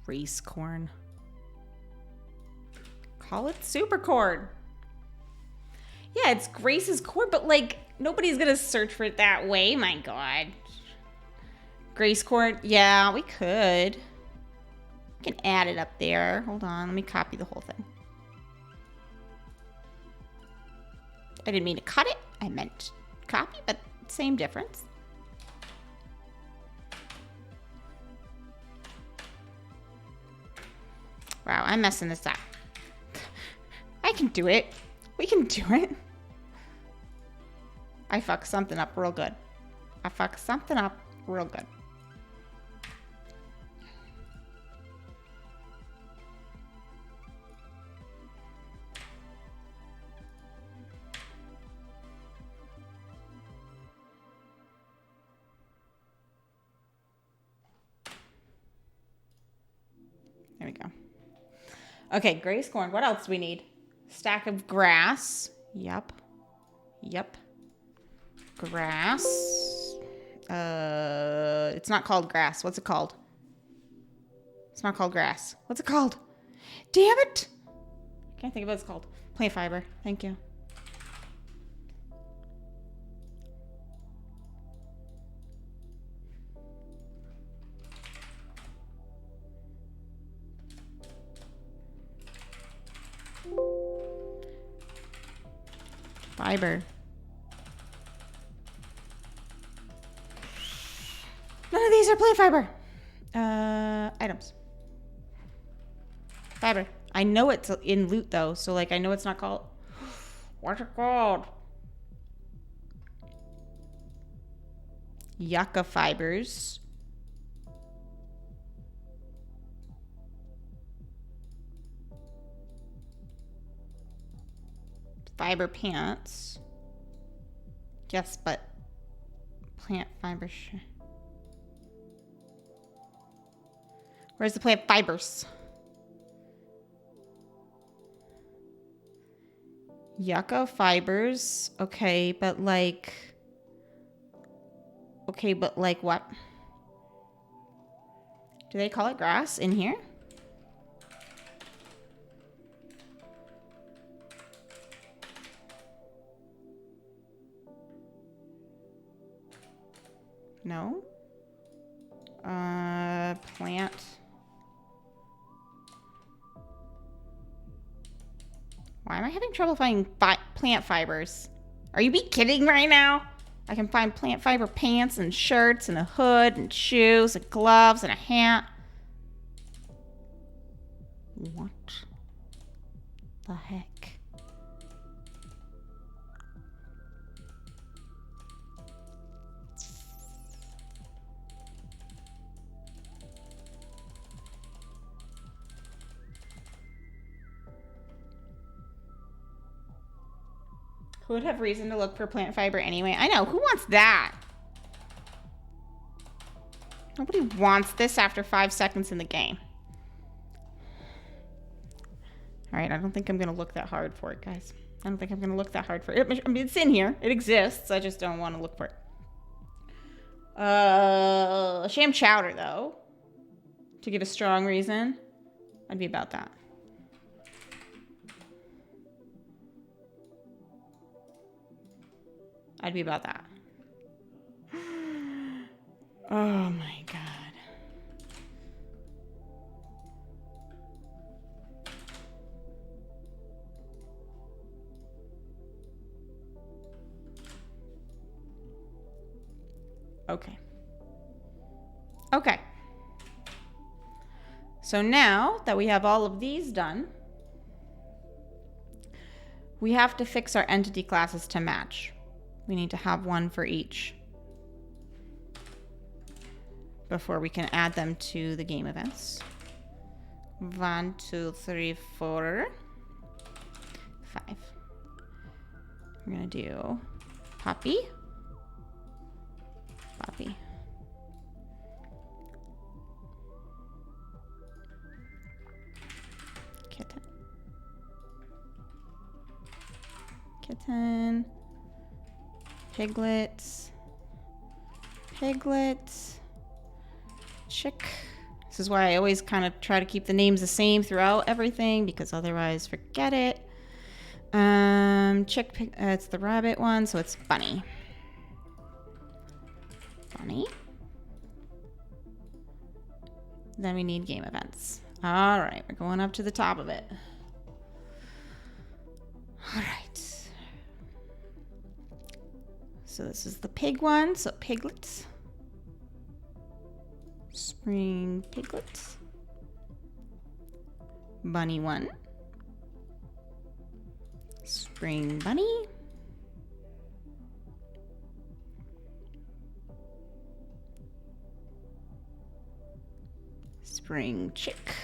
Grace corn. Call it super corn. Yeah, it's Grace's corn, but like nobody's gonna search for it that way. My God. Grace corn. Yeah, we could. We can add it up there. Hold on. Let me copy the whole thing. I didn't mean to cut it. I meant copy, but same difference. Wow, I'm messing this up. I can do it. We can do it. I fucked something up real good. I fucked something up real good. There we go. Okay, grace corn. What else do we need? Stack of grass. Yep. Yep. Grass. It's not called grass. What's it called? It's not called grass. What's it called? Damn it! Can't think of what it's called. Plant fiber. Thank you. Fiber. None of these are plant fiber. Items. fiber. I know it's in loot though, so like I know it's not called. What's it called? Yucca fibers. Fiber pants. Yes, but plant fiber. Where's the plant fibers? Yucca fibers. Okay, but like. Okay, but like what? Do they call it grass in here? No. Plant. Why am I having trouble finding plant fibers? Are you be kidding right now? I can find plant fiber pants and shirts and a hood and shoes and gloves and a hat. What the heck? Who would have reason to look for plant fiber anyway? I know. Who wants that? Nobody wants this after 5 seconds in the game. All right, I don't think I'm going to look that hard for it, guys. I don't think I'm going to look that hard for it. I mean, it's in here. It exists. I just don't want to look for it. Sham chowder, though. To give a strong reason. I'd be about that. I'd be about that. Oh my god. Okay. Okay. So now that we have all of these done, we have to fix our entity classes to match. We need to have one for each before we can add them to the game events. 1, 2, 3, 4, 5. We're gonna do Poppy, Poppy, Kitten, Kitten, Piglet, Piglet, Chick. This is why I always kind of try to keep the names the same throughout everything, because otherwise forget it. Chick, it's the rabbit one, so it's Bunny. Bunny. Then we need game events. All right, we're going up to the top of it. All right. So this is the pig one, so piglets. Spring piglets. Bunny one. Spring bunny. Spring chick.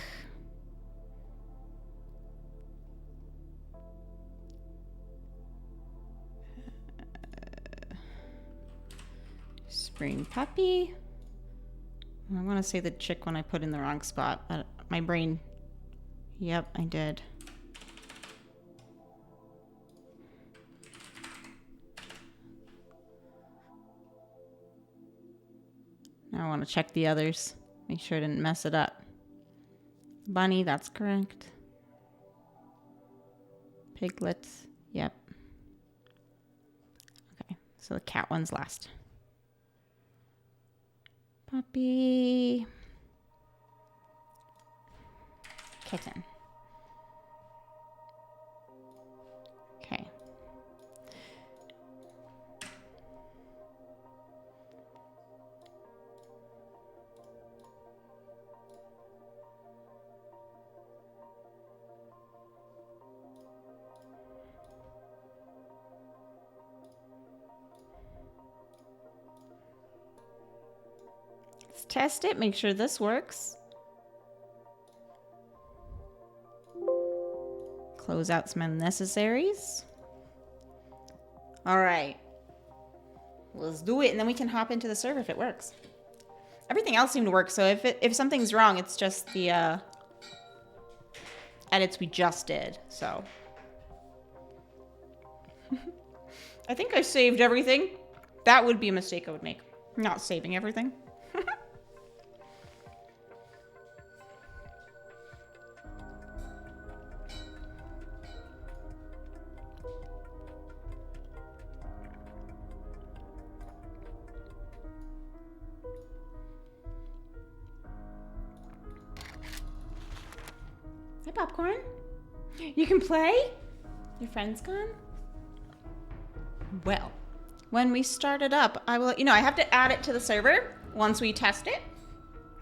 Spring puppy. I want to say the chick when I put in the wrong spot, but my brain. Yep, I did. Now I want to check the others. Make sure I didn't mess it up. Bunny, that's correct. Piglets, yep. Okay, so the cat one's last. Puppy. Kitten. Okay. Let's test it, make sure this works. Close out some unnecessaries. All right. Let's do it, and then we can hop into the server if it works. Everything else seemed to work, so if something's wrong, it's just the edits we just did, so. I think I saved everything. That would be a mistake I would make. Not saving everything. Hey, Popcorn. You can play? Your friend's gone? Well, when we start it up, I will let you know. I have to add it to the server once we test it.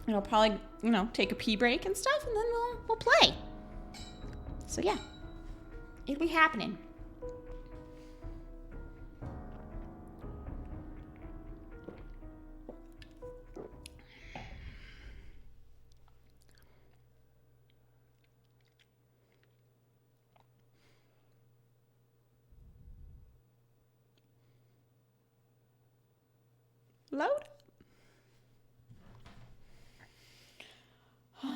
It'll probably, you know, take a pee break and stuff, and then we'll play. So yeah, it'll be happening. Load. I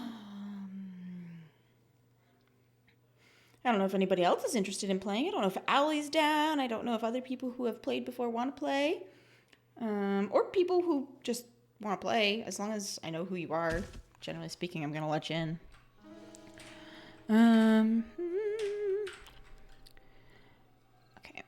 don't know if anybody else is interested in playing. I don't know if Allie's down. I don't know if other people who have played before want to play. Or people who just want to play. As long as I know who you are. Generally speaking, I'm going to let you in. Okay.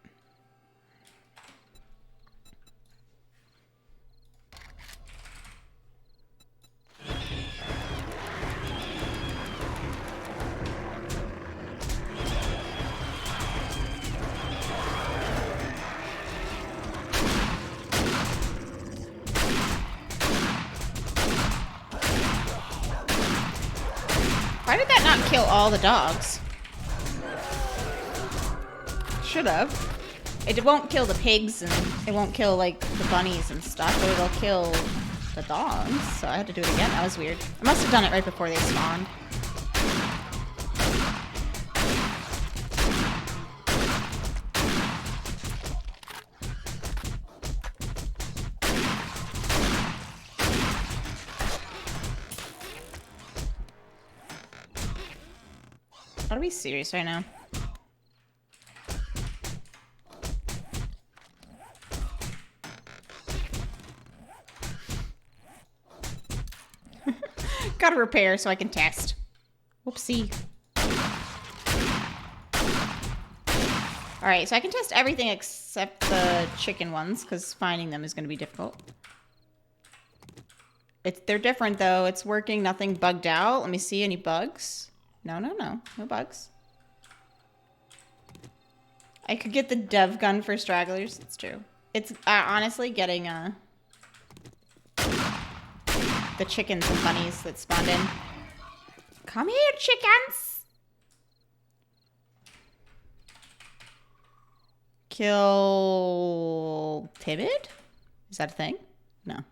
Why did that not kill all the dogs? Should have. It won't kill the pigs and it won't kill like the bunnies and stuff, but it'll kill the dogs. So I had to do it again. That was weird. I must have done it right before they spawned. Are we serious right now? Gotta repair so I can test. Whoopsie. Alright, so I can test everything except the chicken ones, because finding them is going to be difficult. They're different, though. It's working. Nothing bugged out. Let me see. Any bugs? No. No bugs. I could get the dev gun for stragglers. It's true. It's honestly getting the chickens and bunnies that spawned in. Come here, chickens! Kill timid? Is that a thing? No. I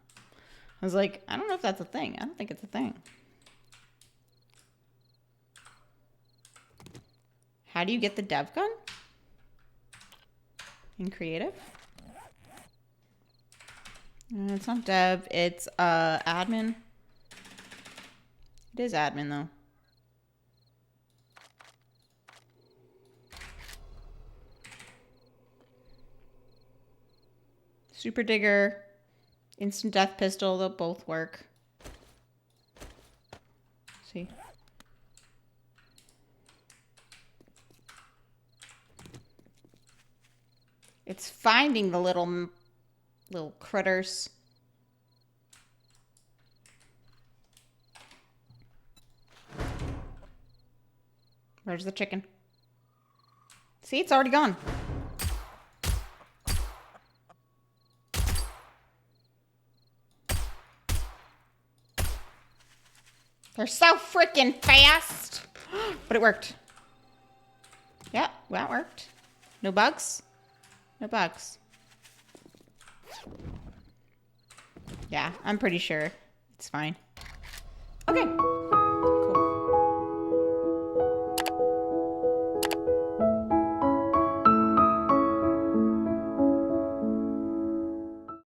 was like, I don't know if that's a thing. I don't think it's a thing. How do you get the dev gun? In creative? It's not dev, it's admin. It is admin though. Super digger, instant death pistol, they'll both work. See? It's finding the little critters. Where's the chicken? See, it's already gone. They're so freaking fast. But it worked. Yeah, that worked. No bugs? No bugs. Yeah, I'm pretty sure It's fine. Okay.